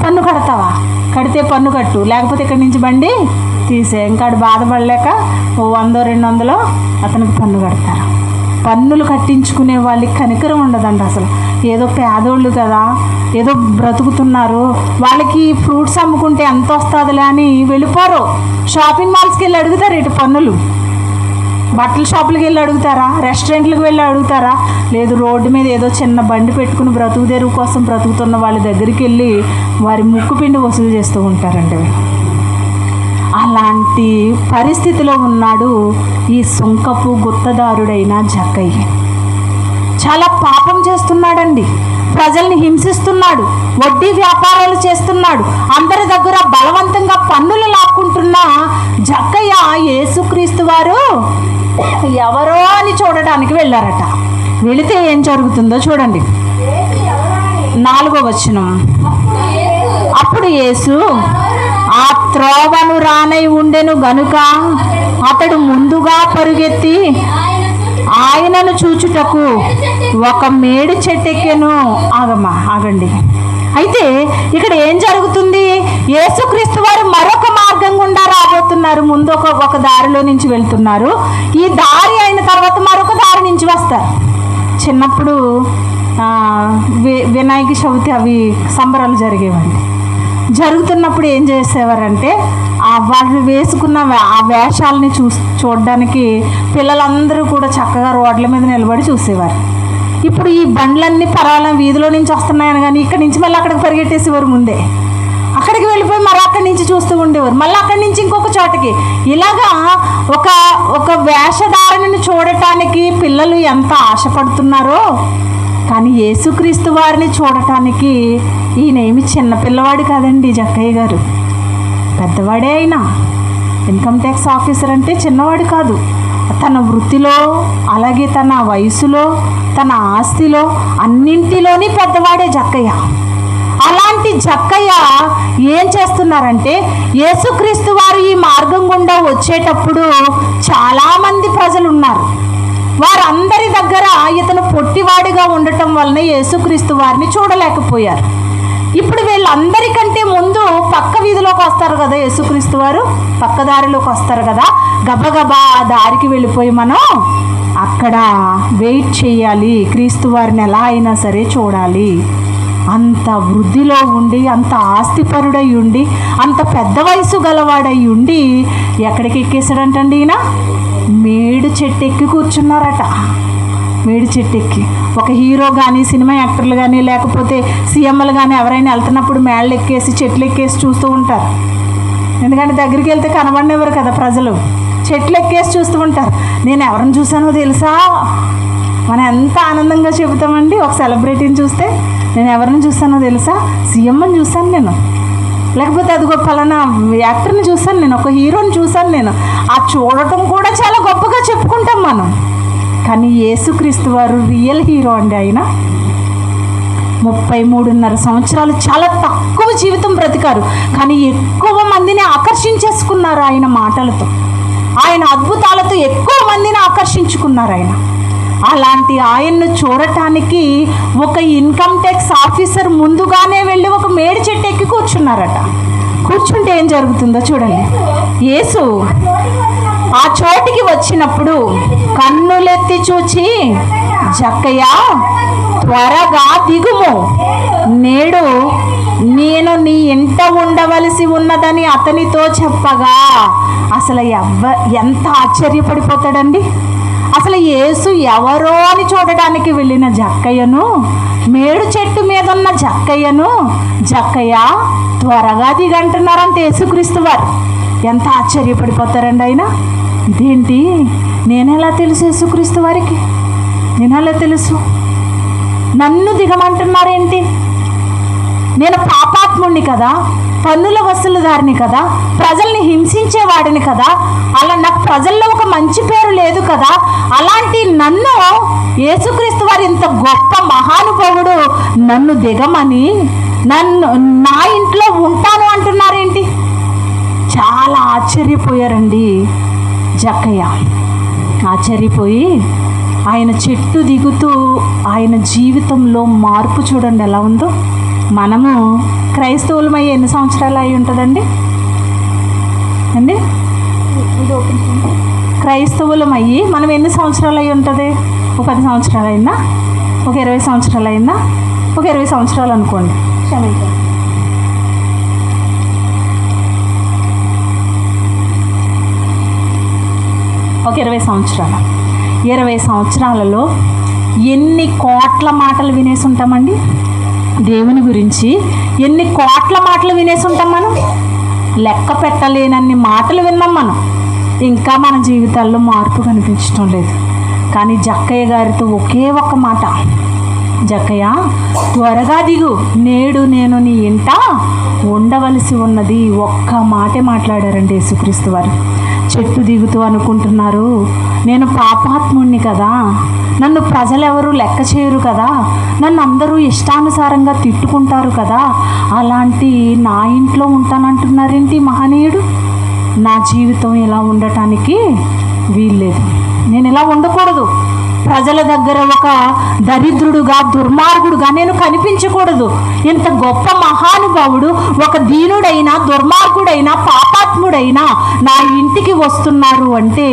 పన్ను కడతావా? కడితే పన్ను కట్టు, లేకపోతే ఇక్కడి నుంచి బండి తీసే. ఇంకా బాధపడలేక 100 200 అతనికి పన్ను కడతారు. పన్నులు కట్టించుకునే వాళ్ళకి కనికరం ఉండదండి అసలు. ఏదో పేదోళ్ళు కదా, ఏదో బ్రతుకుతున్నారు, వాళ్ళకి ఫ్రూట్స్ అమ్ముకుంటే ఎంత వస్తుందిలే అని వెళ్ళిపోరు. షాపింగ్ మాల్స్కి వెళ్ళి అడుగుతారు ఇటు పన్నులు. బట్టల షాపులకి వెళ్ళి అడుగుతారా? రెస్టారెంట్లకు వెళ్ళి అడుగుతారా? లేదు, రోడ్డు మీద ఏదో చిన్న బండి పెట్టుకుని బ్రతుకు తెరువు కోసం బ్రతుకుతున్న వాళ్ళ దగ్గరికి వెళ్ళి వారి ముక్కు పిండి వసూలు చేస్తూ ఉంటారండి. అలాంటి పరిస్థితిలో ఉన్నాడు ఈ సుంకపు గుత్తదారుడైన జక్కయ్య. చాలా పాపం చేస్తున్నాడండి. ప్రజల్ని హింసిస్తున్నాడు, వడ్డీ వ్యాపారాలు చేస్తున్నాడు, అందరి దగ్గర బలవంతంగా పన్నులు లాక్కుంటున్న జక్కయ్య యేసుక్రీస్తు వారు ఎవరో అని చూడడానికి వెళ్ళారట. వెళితే ఏం జరుగుతుందో చూడండి. 4వ వచనం. అప్పుడు యేసు ఆ త్రోవను రానై ఉండెను గనుక అతడు ముందుగా పరుగెత్తి ఆయనను చూచుటకు ఒక మేడి చెట్టెక్కెను. ఆగండి. అయితే ఇక్కడ ఏం జరుగుతుంది? యేసుక్రీస్తు వారు మరొక మార్గం గుండా రాబోతున్నారు. ముందు ఒక దారిలో నుంచి వెళ్తున్నారు. ఈ దారి అయిన తర్వాత మరొక దారి నుంచి వస్తారు. చిన్నప్పుడు వినాయక చవితి అవి సంబరాలు జరిగేవండి. జరుగుతున్నప్పుడు ఏం చేసేవారంటే వాళ్ళు వేసుకున్న ఆ వేషాలని చూడడానికి పిల్లలందరూ కూడా చక్కగా రోడ్ల మీద నిలబడి చూసేవారు. ఇప్పుడు ఈ బండ్లన్నీ పర్వాలే వీధిలో నుంచి వస్తున్నాయని కానీ ఇక్కడి నుంచి మళ్ళీ అక్కడికి పరిగెట్టేసేవారు. ముందే అక్కడికి వెళ్ళిపోయి మరి అక్కడి నుంచి చూస్తూ ఉండేవారు. మళ్ళీ అక్కడి నుంచి ఇంకొక చోటకి. ఇలాగా ఒక వేషధారణను చూడటానికి పిల్లలు ఎంత ఆశపడుతున్నారో, కానీ యేసుక్రీస్తు వారిని చూడటానికి ఈయనేమి చిన్నపిల్లవాడు కాదండి జక్కయ్య గారు, పెద్దవాడే. అయినా ఇన్కమ్ ట్యాక్స్ ఆఫీసర్ అంటే చిన్నవాడు కాదు. తన వృత్తిలో, అలాగే తన వయసులో, తన ఆస్తిలో, అన్నింటిలోని పెద్దవాడే జక్కయ్య. అలాంటి జక్కయ్య ఏం చేస్తున్నారంటే యేసుక్రీస్తు వారు ఈ మార్గం గుండా వచ్చేటప్పుడు చాలామంది ప్రజలు ఉన్నారు. వారందరి దగ్గర ఇతను పొట్టివాడిగా ఉండటం వలన యేసుక్రీస్తు వారిని చూడలేకపోయారు. ఇప్పుడు వీళ్ళందరికంటే ముందు పక్క వీధిలోకి వస్తారు కదా, యేసుక్రీస్తు వారు పక్క దారిలోకి వస్తారు కదా. గబగబా ఆ దారికి వెళ్ళిపోయి మనం అక్కడ వెయిట్ చేయాలి, క్రీస్తు వారిని ఎలా అయినా సరే చూడాలి. అంత వృద్ధిలో ఉండి, అంత ఆస్తిపరుడై ఉండి, అంత పెద్ద వయసు గలవాడై ఉండి ఎక్కడికి ఎక్కేసాడంటండి ఈయన? మేడు చెట్టు ఎక్కి కూర్చున్నారట. మేడు చెట్టు ఎక్కి ఒక హీరో కానీ, సినిమా యాక్టర్లు కానీ, లేకపోతే సీఎంలు కానీ ఎవరైనా వెళ్తున్నప్పుడు మేళ్ళు ఎక్కేసి చెట్లు ఎక్కేసి చూస్తూ ఉంటారు. ఎందుకంటే దగ్గరికి వెళ్తే కనబడినవారు కదా ప్రజలు. చెట్లు ఎక్కేసి చూస్తూ ఉంటారు. నేను ఎవరిని చూసానో తెలుసా? మనం ఎంత ఆనందంగా చెబుతామండి ఒక సెలబ్రిటీని చూస్తే. నేను ఎవరిని చూసానో తెలుసా? సీఎంని చూశాను నేను, లేకపోతే అదిగో పలానా యాక్టర్ని చూశాను నేను, ఒక హీరోని చూశాను నేను. ఆ చూడటం కూడా చాలా గొప్పగా చెప్పుకుంటాం మనం. కానీ యేసుక్రీస్తు వారు రియల్ హీరో అండి. ఆయన 33.5 సంవత్సరాలు చాలా తక్కువ జీవితం బ్రతికారు, కానీ ఎక్కువ మందిని ఆకర్షించేసుకున్నారు ఆయన మాటలతో, ఆయన అద్భుతాలతో ఎక్కువ మందిని ఆకర్షించుకున్నారు ఆయన. అలాంటి ఆయన్ను చూడటానికి ఒక ఇన్కమ్ ట్యాక్స్ ఆఫీసర్ ముందుగానే వెళ్ళి ఒక మేడి చెట్టు ఎక్కి కూర్చున్నారట. కూర్చుంటే ఏం జరుగుతుందో చూడండి. యేసు ఆ చోటికి వచ్చినప్పుడు కన్నులెత్తి చూచి, జక్కయ్య త్వరగా దిగుము, నేడు నేను నీ ఇంట ఉండవలసి ఉన్నదని అతనితో చెప్పగా అసలు ఎంత ఆశ్చర్యపడిపోతాడండి. అసలు యేసు ఎవరో అని చూడడానికి వెళ్ళిన జక్కయ్యను, మేడు చెట్టు మీద ఉన్న జక్కయ్యను, జక్కయ్య త్వరగా దిగంటున్నారంటే యేసుక్రీస్తు వారు ఎంత ఆశ్చర్యపడిపోతారండి. ఆయన ఇదేంటి, నేనెలా తెలుసు యేసుక్రీస్తు వారికి? నేనెలా తెలుసు? నన్ను దిగమంటున్నారేంటి? నేను పాపాత్మ పాపాత్ముడిని కదా, పన్నుల వసూలుదారిని కదా, ప్రజల్ని హింసించేవాడిని కదా, అలా నాకు ప్రజల్లో ఒక మంచి పేరు లేదు కదా, అలాంటి నన్ను యేసుక్రీస్తు వారు ఇంత గొప్ప మహానుభావుడు నన్ను దిగమని నా ఇంట్లో ఉంటాను అంటున్నారేంటి? చాలా ఆశ్చర్యపోయారండి జక్కయ్య. ఆశ్చర్యపోయి ఆయన చెట్టు దిగుతూ ఆయన జీవితంలో మార్పు చూడండి ఎలా ఉందో. మనము క్రైస్తవులమయ్యి ఎన్ని సంవత్సరాలు అయి ఉంటుందండి అండి? క్రైస్తవులమయ్యి మనం ఎన్ని సంవత్సరాలు అయి ఉంటుంది? ఒక 10 సంవత్సరాలు అయిందా? ఒక 20 సంవత్సరాలు అయిందా? ఒక 20 సంవత్సరాలు అనుకోండి, క్షమించండి. ఒక 20 సంవత్సరాలలో ఎన్ని కోట్ల మాటలు వినేసి ఉంటామండి దేవుని గురించి? ఎన్ని కోట్ల మాటలు వినేసి ఉంటాం మనం? లెక్క పెట్టలేనన్ని మాటలు విన్నాం మనం. ఇంకా మన జీవితాల్లో మార్పు కనిపించడం లేదు. కానీ జక్కయ్య గారితో ఒకే ఒక్క మాట, జక్కయ్య త్వరగా దిగు, నేడు నేను నీ ఇంట ఉండవలసి ఉన్నది. ఒక్క మాటే మాట్లాడారండి యేసుక్రీస్తు వారు. చెట్టు దిగుతూ అనుకుంటున్నారు, నేను పాపాత్ముడిని కదా, నన్ను ప్రజలెవరూ లెక్క చేయరు కదా, నన్ను అందరూ ఇష్టానుసారంగా తిట్టుకుంటారు కదా, అలాంటి నా ఇంట్లో ఉంటానంటున్నారేంటి మహనీయుడు? నా జీవితం ఇలా ఉండటానికి వీల్లేదు, నేను ఇలా ఉండకూడదు, ప్రజల దగ్గర ఒక దరిద్రుడుగా దుర్మార్గుడుగా నేను కనిపించకూడదు. ఇంత గొప్ప మహానుభావుడు ఒక దీనుడైనా దుర్మార్గుడైనా పాపాత్ముడైనా నా ఇంటికి వస్తున్నారు అంటే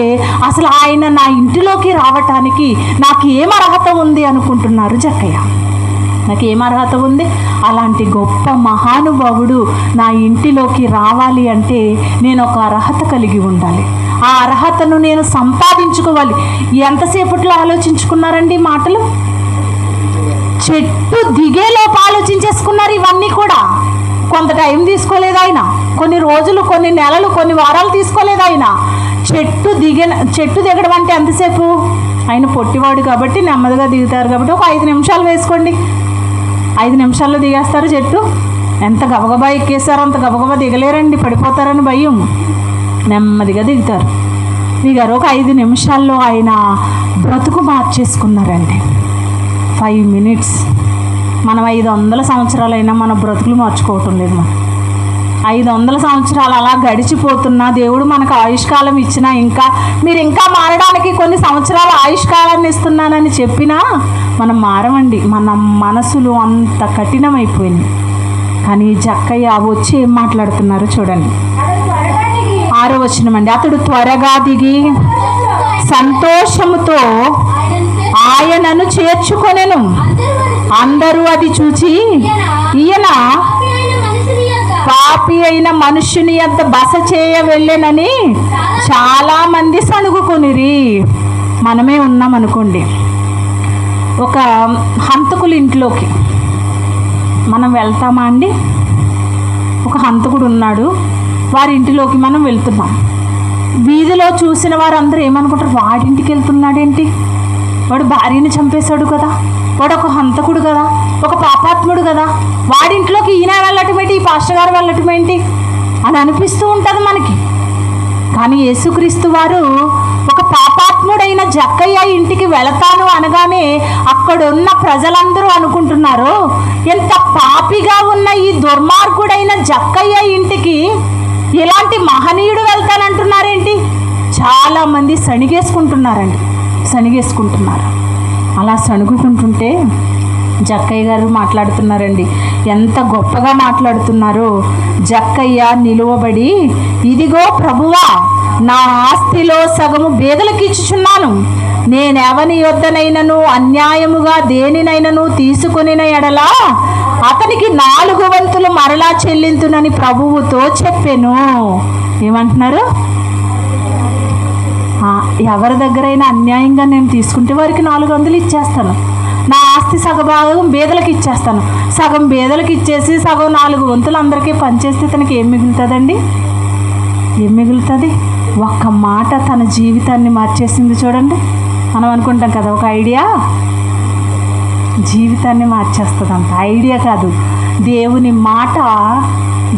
అసలు ఆయన నా ఇంటిలోకి రావటానికి నాకు ఏం అర్హత ఉంది అనుకుంటున్నారు జక్కయ్య? నాకు ఏం అర్హత ఉంది? అలాంటి గొప్ప మహానుభావుడు నా ఇంటిలోకి రావాలి అంటే నేను ఒక అర్హత కలిగి ఉండాలి. ఆ అర్హతను నేను సంపాదించుకోవాలి. ఎంతసేపట్లో ఆలోచించుకున్నారండి మాటలు? చెట్టు దిగేలోపు ఆలోచించేసుకున్నారు ఇవన్నీ కూడా. కొంత టైం తీసుకోలేదు ఆయన, కొన్ని రోజులు, కొన్ని నెలలు, కొన్ని వారాలు తీసుకోలేదు ఆయన. చెట్టు దిగడం అంటే ఎంతసేపు? ఆయన పొట్టివాడు కాబట్టి నెమ్మదిగా దిగుతారు కాబట్టి ఒక 5 నిమిషాలు వేసుకోండి. 5 నిమిషాల్లో దిగేస్తారు చెట్టు. ఎంత గబగబా ఎక్కేస్తారో అంత గబగబా దిగలేరండి, పడిపోతారని భయం. నెమ్మదిగా దిగారు. ఒక 5 నిమిషాల్లో ఆయన బ్రతుకు మార్చేసుకున్నారండి. 5 మినిట్స్. మనం 500 సంవత్సరాలైనా మన బ్రతుకులు మార్చుకోవటం లేదు. మనం 500 సంవత్సరాలు అలా గడిచిపోతున్నా దేవుడు మనకు ఆయుష్కాలం ఇచ్చినా మీరు ఇంకా మారడానికి కొన్ని సంవత్సరాల ఆయుష్కాలాన్ని ఇస్తున్నానని చెప్పినా మనం మారమండి. మన మనసులు అంత కఠినమైపోయింది. కానీ జక్కయ్య వచ్చి ఏం మాట్లాడుతున్నారు చూడండి. 6వ వచనం అండి. అతడు త్వరగా దిగి సంతోషముతో ఆయనను చేర్చుకొనెను. అందరూ అది చూచి ఈయన పాపి అయిన మనుష్యుని యొద్ద బస చేయ వెళ్ళేనని చాలా మంది సణుగుకొనిరి. మనమే ఉన్నాం అనుకోండి, ఒక హంతకుల ఇంట్లోకి మనం వెళ్తామా అండి? ఒక హంతకుడు ఉన్నాడు, వారి ఇంటిలోకి మనం వెళ్తున్నాం. వీధిలో చూసిన వారందరూ ఏమనుకుంటారు? వాడింటికి వెళ్తున్నాడేంటి, వాడు భార్యని చంపేశాడు కదా, వాడు ఒక హంతకుడు కదా, ఒక పాపాత్ముడు కదా, వాడింట్లోకి ఈయన వెళ్ళటం ఏంటి, ఈ పాస్టర్ గారు వెళ్ళటం ఏంటి అని అనిపిస్తూ ఉంటుంది మనకి. కానీ యేసుక్రీస్తు వారు ఒక పాపాత్ముడైన జక్కయ్య ఇంటికి వెళతాను అనగానే అక్కడున్న ప్రజలందరూ అనుకుంటున్నారు, ఎంత పాపిగా ఉన్న ఈ దుర్మార్గుడైన జక్కయ్య ఇంటికి ఇలాంటి మహనీయుడు వెళ్తానంటున్నారేంటి? చాలామంది సణిగేసుకుంటున్నారు. అలా సణుగుకుంటుంటే జక్కయ్య గారు మాట్లాడుతున్నారండి. ఎంత గొప్పగా మాట్లాడుతున్నారో. జక్కయ్య నిలువబడి, ఇదిగో ప్రభువా, నా ఆస్తిలో సగము బేదలకు ఇచ్చుచున్నాను. నేనెవని యొద్దనైనను అన్యాయముగా దేనినైనను తీసుకొనిన ఎడలా అతనికి 4 వంతులు మరలా చెల్లింతునని ప్రభువుతో చెప్పెను. ఏమంటున్నారు? ఎవరి దగ్గరైనా అన్యాయంగా నేను తీసుకుంటే వారికి 400 ఇచ్చేస్తాను. నా ఆస్తి సగభాగం బేదలకు ఇచ్చేస్తాను. సగం బేదలకు ఇచ్చేసి సగం 4 వంతులు అందరికీ పనిచేస్తే తనకి ఏం మిగులుతుందండి? ఏం మిగులుతుంది? ఒక్క మాట తన జీవితాన్ని మార్చేసింది చూడండి. మనం అనుకుంటాం కదా ఒక ఐడియా జీవితాన్ని మార్చేస్తుందంట. ఐడియా కాదు, దేవుని మాట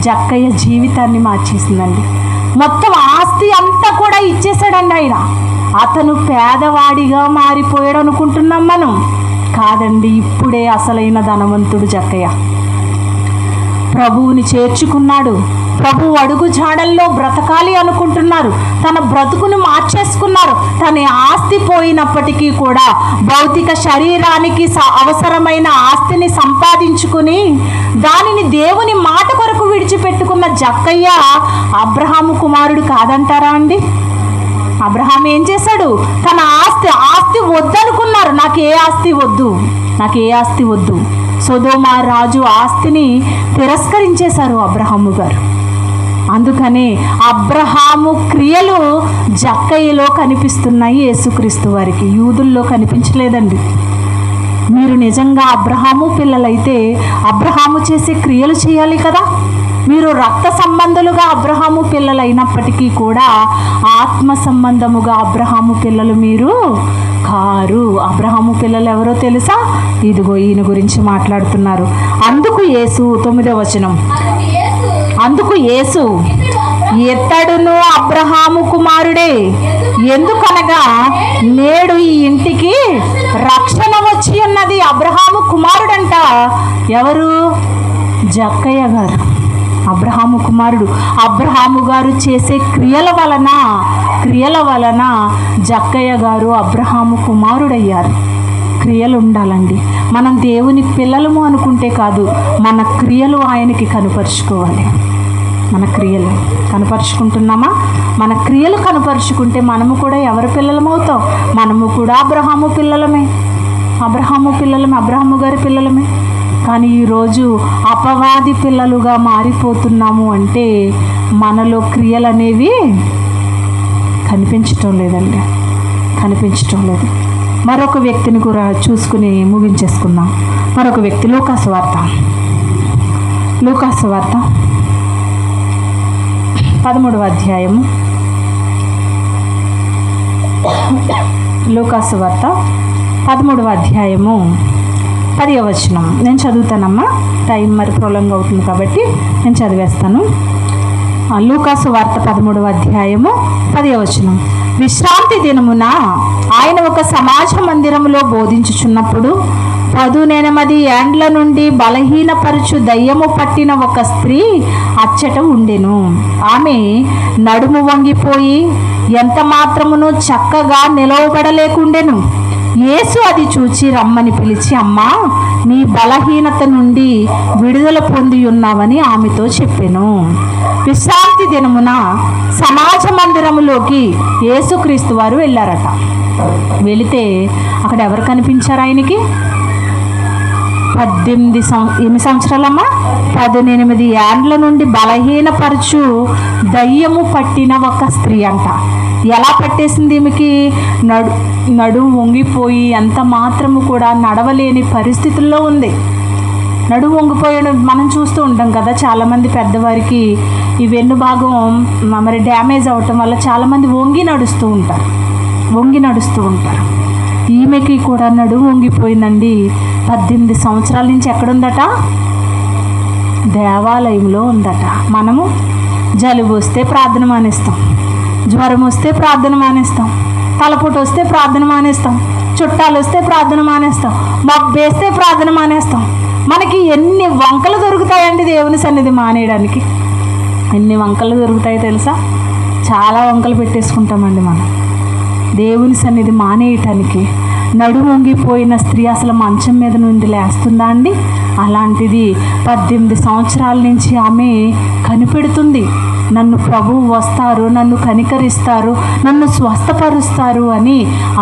జక్కయ్య జీవితాన్ని మార్చేసిందండి. మొత్తం ఆస్తి అంతా కూడా ఇచ్చేసాడండి ఆయన. అతను పేదవాడిగా మారిపోయాడు అనుకుంటున్నాం మనం. కాదండి, ఇప్పుడే అసలైన ధనవంతుడు జక్కయ్య. ప్రభువుని చేర్చుకున్నాడు. ప్రభు అడుగు జాడల్లో బ్రతకాలి అనుకుంటున్నారు. తన బ్రతుకును మార్చేసుకున్నారు. తన ఆస్తి పోయినప్పటికీ కూడా భౌతిక శరీరానికి అవసరమైన ఆస్తిని సంపాదించుకుని దానిని దేవుని మాట కొరకు విడిచిపెట్టుకున్న జక్కయ్య అబ్రహాము కుమారుడు కాదంటారా అండి? అబ్రహాం ఏం చేశాడు? తన ఆస్తి వద్దనుకున్నారు. నాకు ఏ ఆస్తి వద్దు. సొదొమ రాజు ఆస్తిని తిరస్కరించేశారు అబ్రహాము గారు. అందుకనే అబ్రహాము క్రియలు జక్కయ్యలో కనిపిస్తున్నాయి యేసుక్రీస్తు వారికి. యూదుల్లో కనిపించలేదండి. మీరు నిజంగా అబ్రహాము పిల్లలైతే అబ్రహాము చేసే క్రియలు చేయాలి కదా. మీరు రక్త సంబంధులుగా అబ్రహాము పిల్లలైనప్పటికీ కూడా ఆత్మ సంబంధముగా అబ్రహాము పిల్లలు మీరు కారు. అబ్రహాము పిల్లలు ఎవరో తెలుసా? ఇదిగో ఈయన గురించి మాట్లాడుతున్నారు. అందుకు యేసు 9వ వచనం, అందుకు యేసు ఇతడును అబ్రహాము కుమారుడే, ఎందుకనగా నేడు ఈ ఇంటికి రక్షణ వచ్చి ఉన్నది. అబ్రహాము కుమారుడంట. ఎవరు? జక్కయ్య గారు, అబ్రహాము కుమారుడు. అబ్రహాము గారు చేసే క్రియల వలన జక్కయ్య గారు అబ్రహాము కుమారుడయ్యారు. క్రియలు ఉండాలండి. మనం దేవుని పిల్లలము అనుకుంటే కాదు, మన క్రియలు ఆయనకి కనపరుచుకోవాలి. మన క్రియలు కనపరుచుకుంటున్నామా? మన క్రియలు కనపరుచుకుంటే మనము కూడా ఎవరి పిల్లలమవుతాం? మనము కూడా అబ్రహాము పిల్లలమే, అబ్రహాము గారి పిల్లలమే. కానీ ఈరోజు అపవాది పిల్లలుగా మారిపోతున్నాము అంటే మనలో క్రియలు అనేవి కనిపించటం లేదండి, కనిపించటం లేదు. మరొక వ్యక్తిని కూడా చూసుకుని ముగించేసుకుందాం. మరొక వ్యక్తి లూకాసు వార్త 13వ అధ్యాయము. లూకాసు వార్త 13వ అధ్యాయము 10వ వచనం నేను చదువుతానమ్మా. టైం మరి ప్రొలాంగ్ అవుతుంది కాబట్టి నేను చదివేస్తాను. లూకాసు వార్త 13వ అధ్యాయము 10వ వచనం. విశ్రాంతి దినమున ఆయన ఒక సమాజ మందిరములో బోధించుచున్నప్పుడు 18 ఏండ్ల నుండి బలహీనపరచు దయ్యము పట్టిన ఒక స్త్రీ అచ్చట ఉండెను. ఆమె నడుము వంగిపోయి ఎంత మాత్రమును చక్కగా నిలవబడలేకుండెను. యేసు అది చూచి రమ్మని పిలిచి, అమ్మా, నీ బలహీనత నుండి విడుదల పొంది ఉన్నావని ఆమెతో చెప్పెను. విశ్రాంతి దినమున సమాజ మందిరములోకి యేసుక్రీస్తు వారు వెళ్ళారట. వెళితే అక్కడ ఎవరు కనిపించారు ఆయనకి? 18 సంవత్సరాలమ్మా, 18 ఏండ్ల నుండి బలహీనపరచు దయ్యము పట్టిన ఒక స్త్రీ అంట. ఎలా పట్టేసింది ఈమెకి? నడుము వంగిపోయి ఎంత మాత్రము కూడా నడవలేని పరిస్థితుల్లో ఉంది. నడుము వంగిపోయడం మనం చూస్తూ ఉంటాం కదా. చాలామంది పెద్దవారికి ఈ వెన్ను భాగం మరి డ్యామేజ్ అవ్వటం వల్ల చాలామంది వంగి నడుస్తూ ఉంటారు. ఈమెకి కూడా నడుము వంగిపోయిందండి. 18 సంవత్సరాల నుంచి ఎక్కడుందట? దేవాలయంలో ఉందట. మనము జలుబు వస్తే ప్రార్థన మానేస్తాం, జ్వరం వస్తే ప్రార్థన మానేస్తాం, తలపోటు వస్తే ప్రార్థన మానేస్తాం, చుట్టాలు వస్తే ప్రార్థన మానేస్తాం, మబ్బేస్తే ప్రార్థన మానేస్తాం. మనకి ఎన్ని వంకలు దొరుకుతాయండి దేవుని సన్నిధి మానేయడానికి. ఎన్ని వంకలు దొరుకుతాయో తెలుసా? చాలా వంకలు పెట్టేసుకుంటామండి మనం దేవుని సన్నిధి మానేయటానికి. నడుము వంగిపోయిన స్త్రీ అసలు మంచం మీద నుండి లేస్తుందా అండి? అలాంటిది 18 సంవత్సరాల నుంచి ఆమె కనిపెడుతుంది. నన్ను ప్రభువు వస్తారు, నన్ను కనికరిస్తారు, నన్ను స్వస్థపరుస్తారు అని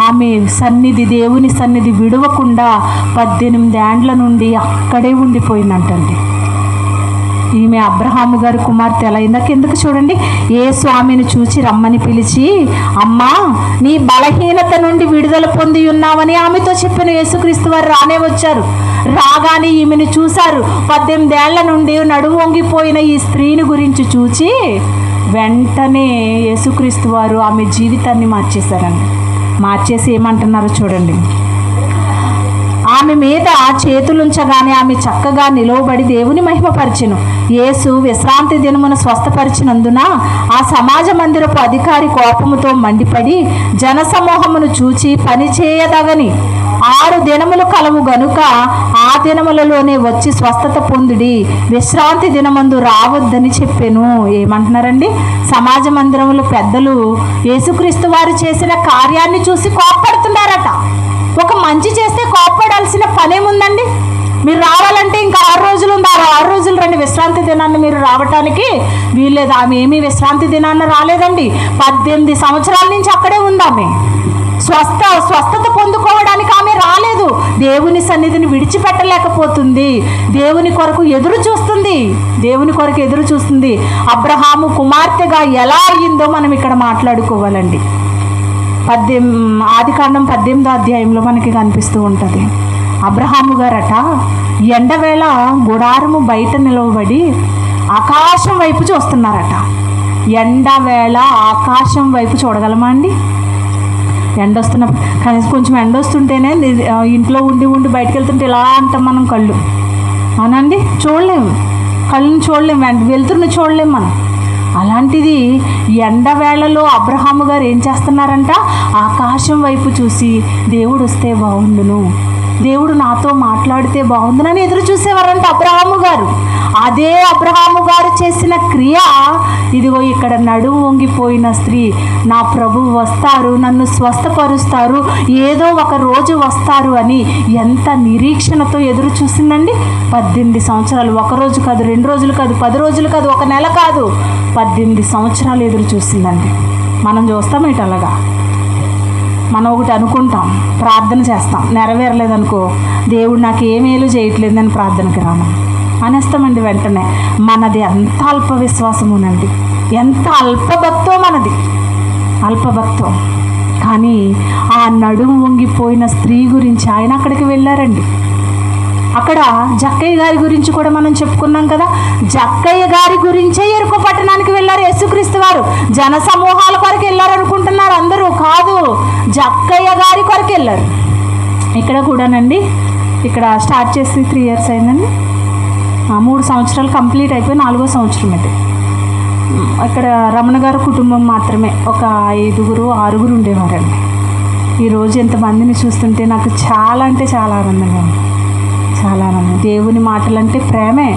ఆమె సన్నిధి, దేవుని సన్నిధి విడవకుండా 18 ఏండ్ల నుండి అక్కడే ఉండిపోయిందంటండి. ఈమె అబ్రహాము గారి కుమార్తె. ఎలా ఇందాక ఎందుకు చూడండి, ఏ స్వామిని చూచి రమ్మని పిలిచి, అమ్మా, నీ బలహీనత నుండి విడుదల పొంది ఉన్నావని ఆమెతో చెప్పిన యేసుక్రీస్తు వారు రానే వచ్చారు. రాగానే ఈమెను చూశారు. 18 ఏళ్ల నుండి నడుము వంగిపోయిన ఈ స్త్రీని గురించి చూచి వెంటనే యేసుక్రీస్తు వారు ఆమె జీవితాన్ని మార్చేశారండి. మార్చేసి ఏమంటున్నారో చూడండి. ఆమె మీద చేతులుంచగానే ఆమె చక్కగా నిలవబడి దేవుని మహిమపరిచెను. యేసు విశ్రాంతి దినమున స్వస్థపరిచినందున ఆ సమాజ మందిరపు అధికారి కోపముతో మండిపడి జనసమూహమును చూచి పని చేయదగని 6 దినములు కలవు గనుక ఆ దినములలోనే వచ్చి స్వస్థత పొందుడి, విశ్రాంతి దినమందు రావద్దని చెప్పాను. ఏమంటున్నారండి? సమాజ మందిరములు పెద్దలు యేసుక్రీస్తు వారు చేసిన కార్యాన్ని చూసి కోపడుతున్నారట. ఒక మంచి చేస్తే కోపడాల్సిన పనేముందండి? మీరు రావాలంటే ఇంకా 6 రోజులు ఉంది, 6 రోజులు రండి, విశ్రాంతి దినాన్ని మీరు రావటానికి వీల్లేదు. ఆమె ఏమీ విశ్రాంతి దినాన్ని రాలేదండి. 18 సంవత్సరాల నుంచి అక్కడే ఉంది ఆమె. స్వస్థత పొందుకోవడానికి ఆమె రాలేదు. దేవుని సన్నిధిని విడిచిపెట్టలేకపోతుంది. దేవుని కొరకు ఎదురు చూస్తుంది. అబ్రహాము కుమార్తెగా ఎలా అయ్యిందో మనం ఇక్కడ మాట్లాడుకోవాలండి. ఆదికాండం 18వ అధ్యాయంలో మనకి కనిపిస్తూ ఉంటుంది. అబ్రహాము గారట ఎండవేళ గుడారము బయట నిలవబడి ఆకాశం వైపు చూస్తున్నారట. ఎండవేళ ఆకాశం వైపు చూడగలమా అండి? ఎండ వస్తున్నప్పుడు కనీసం కొంచెం ఎండ వస్తుంటేనే ఇంట్లో ఉండి బయటకు వెళ్తుంటే ఇలా అంటాం మనం కళ్ళు, అవునండి? కళ్ళని చూడలేము, వెళ్తున్న చూడలేము మనం. అలాంటిది ఎండవేళలో అబ్రహాము గారు ఏం చేస్తున్నారంట? ఆకాశం వైపు చూసి దేవుడు వస్తే బాగుండును, దేవుడు నాతో మాట్లాడితే బాగుండునని ఎదురు చూసేవారంట అబ్రహాము గారు. అదే అబ్రహాము గారు చేసిన క్రియ ఇదిగో ఇక్కడ నడుము వంగిపోయిన స్త్రీ, నా ప్రభువు వస్తారు, నన్ను స్వస్థపరుస్తారు, ఏదో ఒక రోజు వస్తారు అని ఎంత నిరీక్షణతో ఎదురు చూసిందండి. 18 సంవత్సరాలు, 1 రోజు కాదు, 2 రోజులు కాదు, 10 రోజులు కాదు, 1 నెల కాదు, 18 సంవత్సరాలు ఎదురు చూసిందండి. మనం చూస్తాం ఇటు అలాగా. మనం ఒకటి అనుకుంటాం, ప్రార్థన చేస్తాం, నెరవేరలేదనుకో, దేవుడు నాకు ఏమేలు చేయట్లేదని ప్రార్థనకి రాను అనేస్తామండి వెంటనే. మనది ఎంత అల్ప విశ్వాసమునండి, ఎంత అల్పభక్తో మనది, అల్పభక్తో. కానీ ఆ నడుము వంగిపోయిన స్త్రీ గురించి ఆయన అక్కడికి వెళ్ళారండి. అక్కడ జక్కయ్య గారి గురించి కూడా మనం చెప్పుకున్నాం కదా. జక్కయ్య గారి గురించే ఎరుకో పట్టణానికి వెళ్ళారు యేసుక్రీస్తు వారు. జన సమూహాల కొరకు వెళ్ళారు అనుకుంటున్నారు అందరూ, కాదు, జక్కయ్య గారి కొరకు వెళ్ళారు. ఇక్కడ కూడానండి, ఇక్కడ స్టార్ట్ చేసి 3 years అయిందండి. 3 సంవత్సరాలు కంప్లీట్ అయిపోయి 4వ సంవత్సరం ఇది. ఇక్కడ రమణ గారు కుటుంబం మాత్రమే ఒక 5-6 ఉండేవారండి. ఈరోజు ఎంతమందిని చూస్తుంటే నాకు చాలా అంటే చాలా ఆనందంగా ఉంది, చాలా ఆనందం. దేవుని మాటలంటే ప్రేమే,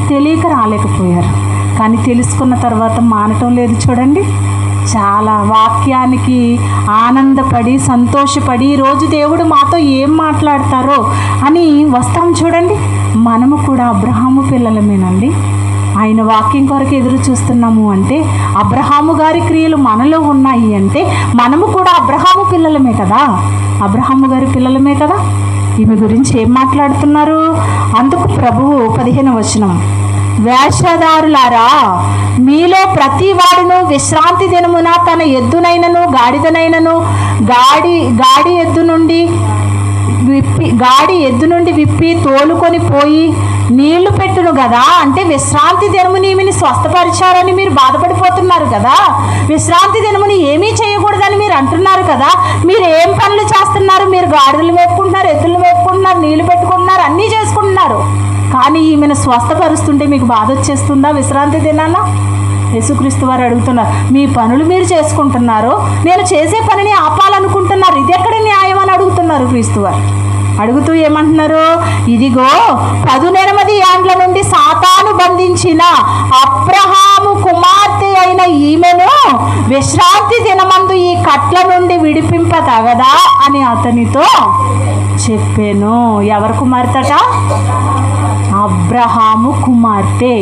తెలియక రాలేకపోయారు, కానీ తెలుసుకున్న తర్వాత మానటం లేదు చూడండి. చాలా వాక్యానికి ఆనందపడి సంతోషపడి ఈరోజు దేవుడు మాతో ఏం మాట్లాడతారో అని వస్తాం చూడండి. మనము కూడా అబ్రహాము పిల్లలమేనండి. ఆయన వాక్యం కొరకు ఎదురు చూస్తున్నాము అంటే, అబ్రహాము గారి క్రియలు మనలో ఉన్నాయి అంటే మనము కూడా అబ్రహాము పిల్లలమే కదా, అబ్రహాము గారి పిల్లలమే కదా. ఈమె గురించి ఏం మాట్లాడుతున్నారు? అందుకు ప్రభువు 15వ వచనం, వేషధారులారా, మీలో ప్రతి వాడును విశ్రాంతి దినమున తన ఎద్దునైనను గాడిదనైనను గాడి ఎద్దు నుండి విప్పి తోలుకొని పోయి నీళ్లు పెట్టును కదా. అంటే విశ్రాంతి దినముని ఈమెని స్వస్థపరిచారని మీరు బాధపడిపోతున్నారు కదా, విశ్రాంతి దినముని ఏమీ చేయకూడదని మీరు అంటున్నారు కదా. మీరు ఏం పనులు చేస్తున్నారు? మీరు గాడిదలు వేపుకుంటున్నారు, ఎద్దులు వేపుకుంటున్నారు, నీళ్లు పెట్టుకుంటున్నారు, అన్నీ చేసుకుంటున్నారు. కానీ ఈమెను స్వస్థపరుస్తుంటే మీకు బాధ వచ్చేస్తుందా విశ్రాంతి దినాన? యేసుక్రీస్తు వారు అడుగుతున్నారు, మీ పనులు మీరు చేసుకుంటున్నారు, నేను చేసే పనిని ఆపాలనుకుంటున్నారు, ఇది ఎక్కడ న్యాయం అని అడుగుతున్నారు క్రీస్తు వారు. అడుగుతూ ఏమంటున్నారు? ఇదిగో 18 ఏండ్ల నుండి సాతాను బంధించిన అబ్రహాము కుమార్తె అయిన ఈమెను విశ్రాంతి దినమందు ఈ కట్ల నుండి విడిపింపతగదా అని అతనితో చెప్పాను. ఎవరి కుమార్తెట? అబ్రహాము కుమార్తె.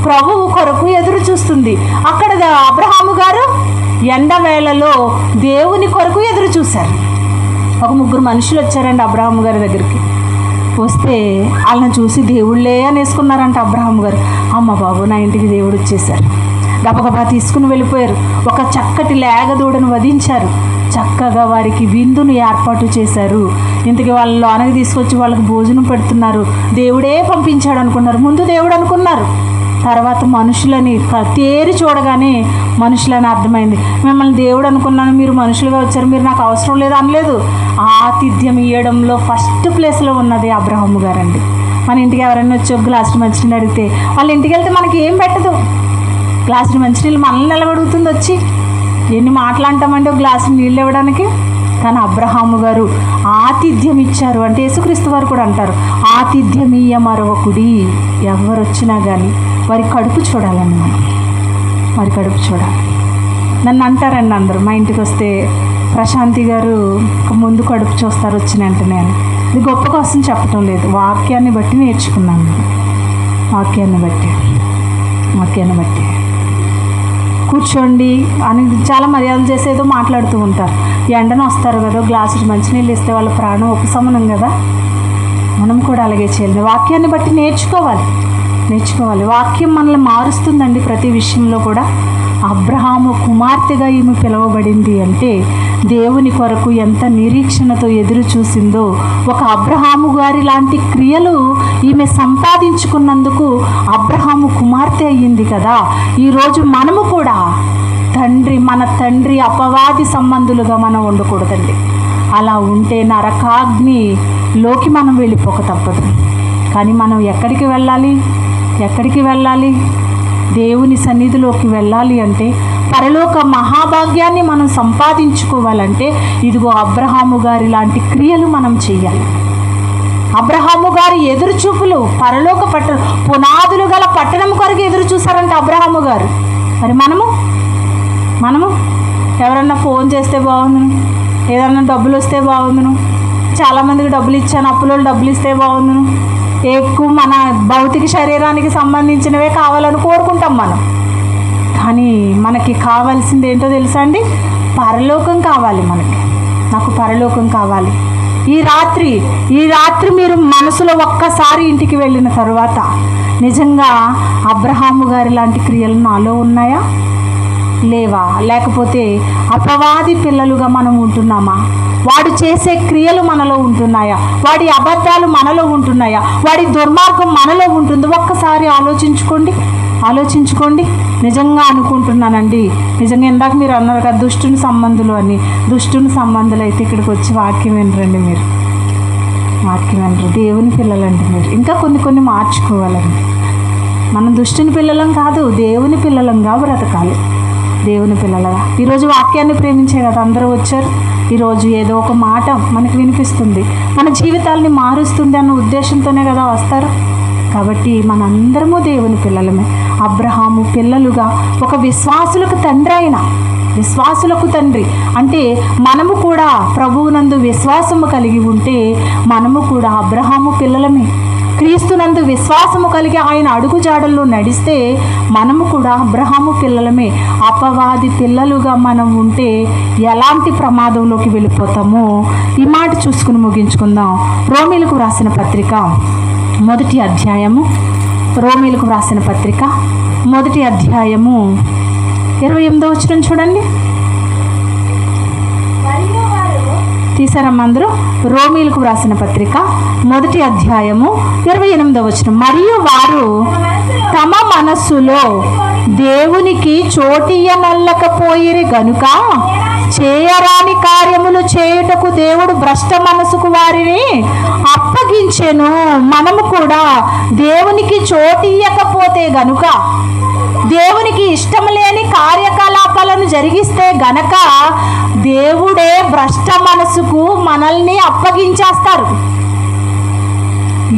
ప్రభువు కొరకు ఎదురు చూస్తుంది. అక్కడ అబ్రహాము గారు ఎండవేళలో దేవుని కొరకు ఎదురు చూశారు. ఒక 3 మనుషులు వచ్చారండి అబ్రహాము గారి దగ్గరికి. వస్తే వాళ్ళని చూసి దేవుళ్ళే అనేసుకున్నారంట అబ్రహాము గారు. అమ్మ బాబు, నా ఇంటికి దేవుడు వచ్చేసారు. గబగబా తీసుకుని వెళ్ళిపోయారు. ఒక చక్కటి లేగదూడను వధించారు. చక్కగా వారికి విందును ఏర్పాటు చేశారు. ఇంతకీ వాళ్ళ లోనకి తీసుకొచ్చి వాళ్ళకి భోజనం పెడుతున్నారు. దేవుడే పంపించాడు అనుకున్నారు. ముందు దేవుడు అనుకున్నారు, తర్వాత మనుషులని తేరి చూడగానే మనుషులని అర్థమైంది. మిమ్మల్ని దేవుడు అనుకున్నాను, మీరు మనుషులుగా వచ్చారు, మీరు నాకు అవసరం లేదు అనలేదు. ఆతిథ్యం ఇవ్వడంలో ఫస్ట్ ప్లేస్లో ఉన్నది అబ్రహాము గారండి. మన ఇంటికి ఎవరైనా వచ్చి ఒక గ్లాసులు మంచినీళ్ళు అడిగితే వాళ్ళ ఇంటికి వెళ్తే మనకి ఏం పెట్టదు, గ్లాసులు మంచినీళ్ళు మనల్ని నిలబడుగుతుంది వచ్చి. ఎన్ని మాట్లాడతామంటే ఒక గ్లాసు నీళ్ళు ఇవ్వడానికి. కానీ అబ్రహాము గారు ఆతిథ్యం ఇచ్చారు. అంటే యేసుక్రీస్తు వారు కూడా అంటారు, ఆతిథ్యమీయ మరొకడి. ఎవరు వచ్చినా కానీ వారి కడుపు చూడాలండి, మనం వారి కడుపు చూడాలి. నన్ను అంటారండి అందరూ, మా ఇంటికి వస్తే ప్రశాంతి గారు ముందు కడుపు చూస్తారు వచ్చిన వెంటనే అని. ఇది గొప్ప కోసం చెప్పటం లేదు, వాక్యాన్ని బట్టి నేర్చుకున్నాను. వాక్యాన్ని బట్టి కూర్చోండి అని చాలా మర్యాదలు చేసేదో మాట్లాడుతూ ఉంటారు. ఎండన వస్తారు కదా, గ్లాసు మంచినీళ్ళు ఇస్తే వాళ్ళ ప్రాణం ఉపశమనం కదా. మనం కూడా అలాగే చేయాలి. వాక్యాన్ని బట్టి నేర్చుకోవాలి. వాక్యం మనల్ని మారుస్తుందండి ప్రతి విషయంలో కూడా. అబ్రహాము కుమార్తెగా ఈమె పిలువబడింది అంటే దేవుని కొరకు ఎంత నిరీక్షణతో ఎదురు చూసిందో. ఒక అబ్రహాము గారి లాంటి క్రియలు ఈమె సంపాదించుకున్నందుకు అబ్రహాము కుమార్తె అయ్యింది కదా. ఈరోజు మనము కూడా మన తండ్రి అపవాది సంబంధులుగా మనం ఉండకూడదండి. అలా ఉంటే నరకాగ్నిలోకి మనం వెళ్ళిపోక తప్పదు. కానీ మనం ఎక్కడికి వెళ్ళాలి? దేవుని సన్నిధిలోకి వెళ్ళాలి అంటే, పరలోక మహాభాగ్యాన్ని మనం సంపాదించుకోవాలంటే ఇదిగో అబ్రహాము గారి లాంటి క్రియలు మనం చేయాలి. అబ్రహాము గారి ఎదురుచూపులు పరలోక పునాదులు గల పట్టణం కొరకు ఎదురు చూసారంటే అబ్రహాము గారు. మరి మనము ఎవరన్నా ఫోన్ చేస్తే బాగుందును, ఏదన్నా డబ్బులు వస్తే బాగుందును, చాలామందికి డబ్బులు ఇచ్చాను, అప్పులో డబ్బులు ఇస్తే బాగుందును, ఎక్కువ మన భౌతిక శరీరానికి సంబంధించినవే కావాలని కోరుకుంటాం మనం. కానీ మనకి కావాల్సింది ఏంటో తెలుసా అండి? పరలోకం కావాలి. నాకు పరలోకం కావాలి. ఈ రాత్రి మీరు మనసులో ఒక్కసారి ఇంటికి వెళ్ళిన తర్వాత నిజంగా అబ్రహాము గారి లాంటి క్రియలు నాలో ఉన్నాయా లేవా? లేకపోతే అపవాది పిల్లలుగా మనం ఉంటున్నామా? వాడు చేసే క్రియలు మనలో ఉంటున్నాయా? వాడి అబద్ధాలు మనలో ఉంటున్నాయా? వాడి దుర్మార్గం మనలో ఉంటుంది? ఒక్కసారి ఆలోచించుకోండి. నిజంగా అనుకుంటున్నానండి. నిజంగా ఇందాక మీరు అన్నారు కదా దుష్టుని సంబంధులు అని. దుష్టుని సంబంధులు అయితే ఇక్కడికి వచ్చి వాక్యం వినరండి. మీరు వాక్యం వినరు. దేవుని పిల్లలండి మీరు. ఇంకా కొన్ని మార్చుకోవాలండి. మనం దుష్టుని పిల్లలం కాదు, దేవుని పిల్లలంగా బ్రతకాలి. దేవుని పిల్లలుగా ఈరోజు వాక్యాన్ని ప్రేమించే కదా అందరూ వచ్చారు. ఈరోజు ఏదో ఒక మాట మనకు వినిపిస్తుంది, మన జీవితాలని మారుస్తుంది అన్న ఉద్దేశంతోనే కదా వస్తారు. కాబట్టి మనందరము దేవుని పిల్లలమే. అబ్రహాము పిల్లలుగా ఒక విశ్వాసులకు తండ్రి అంటే మనము కూడా ప్రభువునందు విశ్వాసము కలిగి ఉంటే మనము కూడా అబ్రహాము పిల్లలమే. క్రీస్తునందు విశ్వాసము కలిగి ఆయన అడుగుజాడల్లో నడిస్తే మనము కూడా అబ్రహాము పిల్లలమే. అపవాది పిల్లలుగా మనం ఉంటే ఎలాంటి ప్రమాదంలోకి వెళ్ళిపోతామో ఈ మాట చూసుకుని ముగించుకుందాం. రోమీలకు వ్రాసిన పత్రిక 1వ అధ్యాయము 28వ వచనం చూడండి. తీసారమ్మా అందరూ? రోమీలకు వ్రాసిన పత్రిక 1వ అధ్యాయము 28వ వచనం. మరియు వారు తమ మనస్సులో దేవునికి చోటియ్యనల్లకపోయిరి గనుక చేయరాని కార్యములు చేయుటకు దేవుడు భ్రష్ట మనసుకు వారిని అప్పగించెను. మనము కూడా దేవునికి చోటియ్యకపోతే గనుక, దేవునికి ఇష్టం లేని కార్యకలాపాలను జరిగిస్తే గనక దేవుడే భ్రష్ట మనసుకు మనల్ని అప్పగించేస్తారు.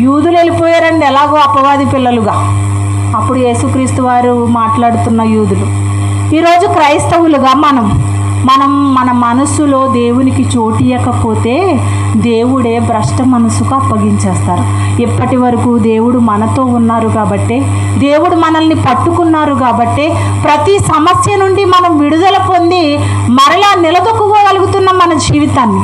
యూదులు వెళ్ళిపోయారండి ఎలాగో అపవాది పిల్లలుగా. అప్పుడు యేసుక్రీస్తు వారు మాట్లాడుతున్న యూదులు. ఈరోజు క్రైస్తవులుగా మనం మన మనసులో దేవునికి చోటియకపోతే దేవుడే భ్రష్ట మనసుకు అప్పగించేస్తారు. ఇప్పటి వరకు దేవుడు మనతో ఉన్నారు కాబట్టి, దేవుడు మనల్ని పట్టుకున్నారు కాబట్టి ప్రతి సమస్య నుండి మనం విడుదల పొంది మరలా నిలదొక్కుకోగలుగుతున్నాం. మన జీవితాన్ని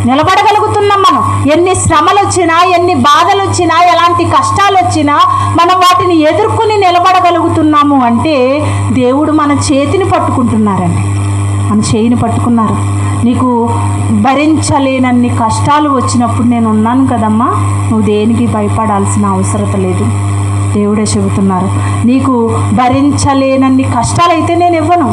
నిలబడగలుగుతున్నాం. మనం ఎన్ని శ్రమలు వచ్చినా, ఎన్ని బాధలు వచ్చినా, ఎలాంటి కష్టాలు వచ్చినా మనం వాటిని ఎదుర్కొని నిలబడగలుగుతున్నాము అంటే దేవుడు మన చేతిని పట్టుకుంటున్నారండి. మన చేయిని పట్టుకున్నారు. నీకు భరించలేనన్ని కష్టాలు వచ్చినప్పుడు నేను ఉన్నాను కదమ్మా, నువ్వు దేనికి భయపడాల్సిన అవసరం లేదు. దేవుడే చెబుతున్నారు. నీకు భరించలేనన్ని కష్టాలైతే నేను ఇవ్వను,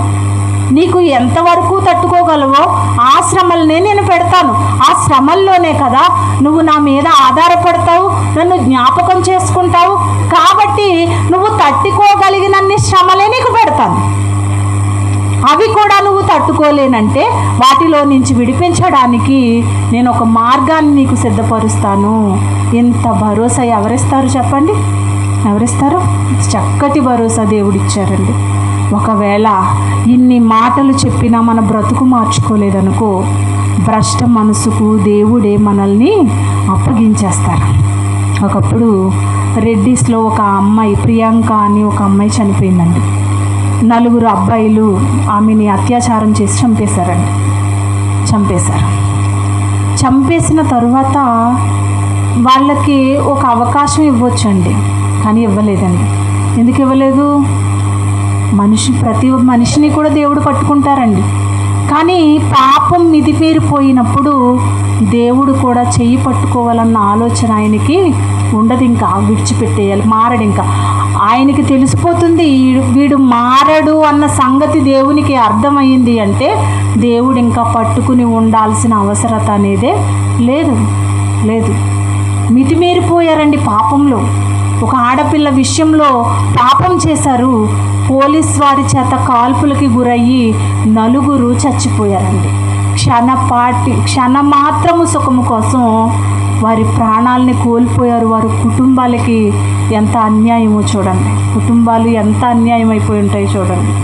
నీకు ఎంతవరకు తట్టుకోగలవో ఆ శ్రమలనే నేను పెడతాను. ఆ శ్రమల్లోనే కదా నువ్వు నా మీద ఆధారపడతావు, నన్ను జ్ఞాపకం చేసుకుంటావు. కాబట్టి నువ్వు తట్టుకోగలిగినన్ని శ్రమలే నీకు పెడతాను. అవి కూడా నువ్వు తట్టుకోలేనంటే వాటిలో నుంచి విడిపించడానికి నేను ఒక మార్గాన్ని నీకు సిద్ధపరుస్తాను. ఇంత భరోసా ఎవరిస్తారు చెప్పండి? ఎవరిస్తారు? చక్కటి భరోసా దేవుడిచ్చారండి. ఒకవేళ ఇన్ని మాటలు చెప్పినా మన బ్రతుకు మార్చుకోలేదనుకో, భ్రష్ట మనసుకు దేవుడే మనల్ని అప్పగించేస్తారు. ఒకప్పుడు రెడ్డిస్లో ఒక అమ్మాయి, ప్రియాంక అని ఒక అమ్మాయి చనిపోయిందండి. 4 అబ్బాయిలు ఆమెని అత్యాచారం చేసి చంపేశారు. చంపేసిన తరువాత వాళ్ళకి ఒక అవకాశం ఇవ్వచ్చండి, కానీ ఇవ్వలేదండి. ఎందుకు ఇవ్వలేదు? ప్రతి మనిషిని కూడా దేవుడు పట్టుకుంటారండి. కానీ పాపం మితిమీరిపోయినప్పుడు దేవుడు కూడా చెయ్యి పట్టుకోవాలన్న ఆలోచన ఆయనకి ఉండదు. ఇంకా విడిచిపెట్టేయాలి, మారడు. ఇంకా ఆయనకి తెలిసిపోతుంది వీడు మారడు అన్న సంగతి దేవునికి అర్థమైంది అంటే దేవుడు ఇంకా పట్టుకుని ఉండాల్సిన అవసరత అనేదే లేదు. మితిమీరిపోయారండి పాపంలో. ఒక ఆడపిల్ల విషయంలో పాపం చేశారు. పోలీస్ వారి చేత కాల్పులకి గురయ్యి 4 చచ్చిపోయారండి. క్షణమాత్రము సుఖము కోసం వారి ప్రాణాలని కోల్పోయారు. వారి కుటుంబాలకి ఎంత అన్యాయమో చూడండి. కుటుంబాలు ఎంత అన్యాయం అయిపోయి ఉంటాయి చూడండి.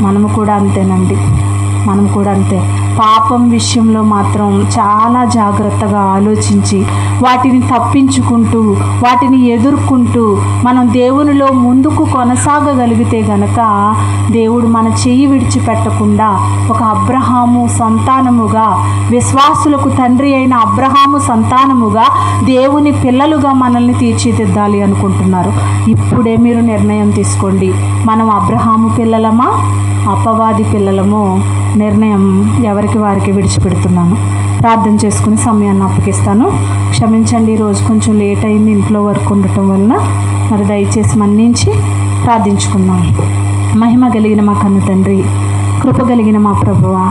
మనము కూడా అంతేనండి. పాపం విషయంలో మాత్రం చాలా జాగ్రత్తగా ఆలోచించి వాటిని తప్పించుకుంటూ, వాటిని ఎదుర్కొంటూ మనం దేవునిలో ముందుకు కొనసాగగలిగితే గనక దేవుడు మన చెయ్యి విడిచిపెట్టకుండా ఒక అబ్రహాము సంతానముగా, విశ్వాసులకు తండ్రి అయిన అబ్రహాము సంతానముగా దేవుని పిల్లలుగా మనల్ని తీర్చిదిద్దాలి అనుకుంటున్నారు. ఇప్పుడే మీరు నిర్ణయం తీసుకోండి. మనం అబ్రహాము పిల్లలమా, అపవాది పిల్లలమో? నిర్ణయం ఎవరికి వారికి విడిచిపెడుతున్నాను. ప్రార్థన చేసుకుని సమయాన్ని అప్పగిస్తాను. క్షమించండి, ఈరోజు కొంచెం లేట్ అయింది, ఇంట్లో వర్క్ ఉండటం వలన. మరి దయచేసి మన్నించి ప్రార్థించుకుందాం. మహిమ కలిగిన మా కన్న తండ్రి, కృప కలిగిన మా ప్రభువా,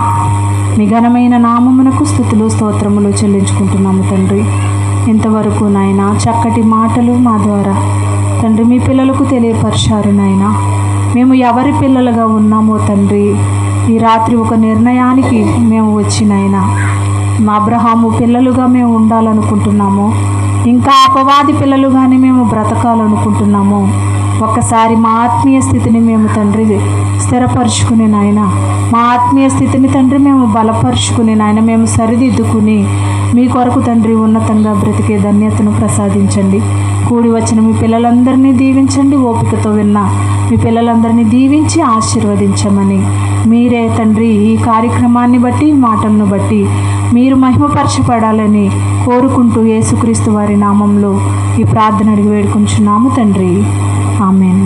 మీ ఘనమైన నామమునకు స్తుతులు స్తోత్రములు చెల్లించుకుంటున్నాము తండ్రి. ఇంతవరకు నాయన చక్కటి మాటలు మా ద్వారా తండ్రి మీ పిల్లలకు తెలియపరిచారు నాయన. మేము ఎవరి పిల్లలుగా ఉన్నామో తండ్రి, ఈ రాత్రి ఒక నిర్ణయానికి మేము వచ్చినాయన. మా అబ్రహాము పిల్లలుగా మేము ఉండాలనుకుంటున్నాము, ఇంకా అపవాది పిల్లలుగానే మేము బ్రతకాలనుకుంటున్నాము. ఒక్కసారి మా ఆత్మీయ స్థితిని మేము తండ్రి స్థిరపరుచుకుని నాయన, మా ఆత్మీయ స్థితిని తండ్రి మేము బలపరుచుకుని నాయన, మేము సరిదిద్దుకుని మీ కొరకు తండ్రి ఉన్నతంగా బ్రతికే ధన్యతను ప్రసాదించండి. కూడి వచ్చిన మీ పిల్లలందరినీ దీవించండి. ఓపికతో విన్న మీ పిల్లలందరినీ దీవించి ఆశీర్వదించమని మీరే తండ్రి ఈ కార్యక్రమాన్ని బట్టి, మాటలను బట్టి మీరు మహిమపరచబడాలని కోరుకుంటూ యేసుక్రీస్తు వారి నామంలో ఈ ప్రార్థన అడిగి వేడుకుంటున్నాము తండ్రి. ఆమేన్.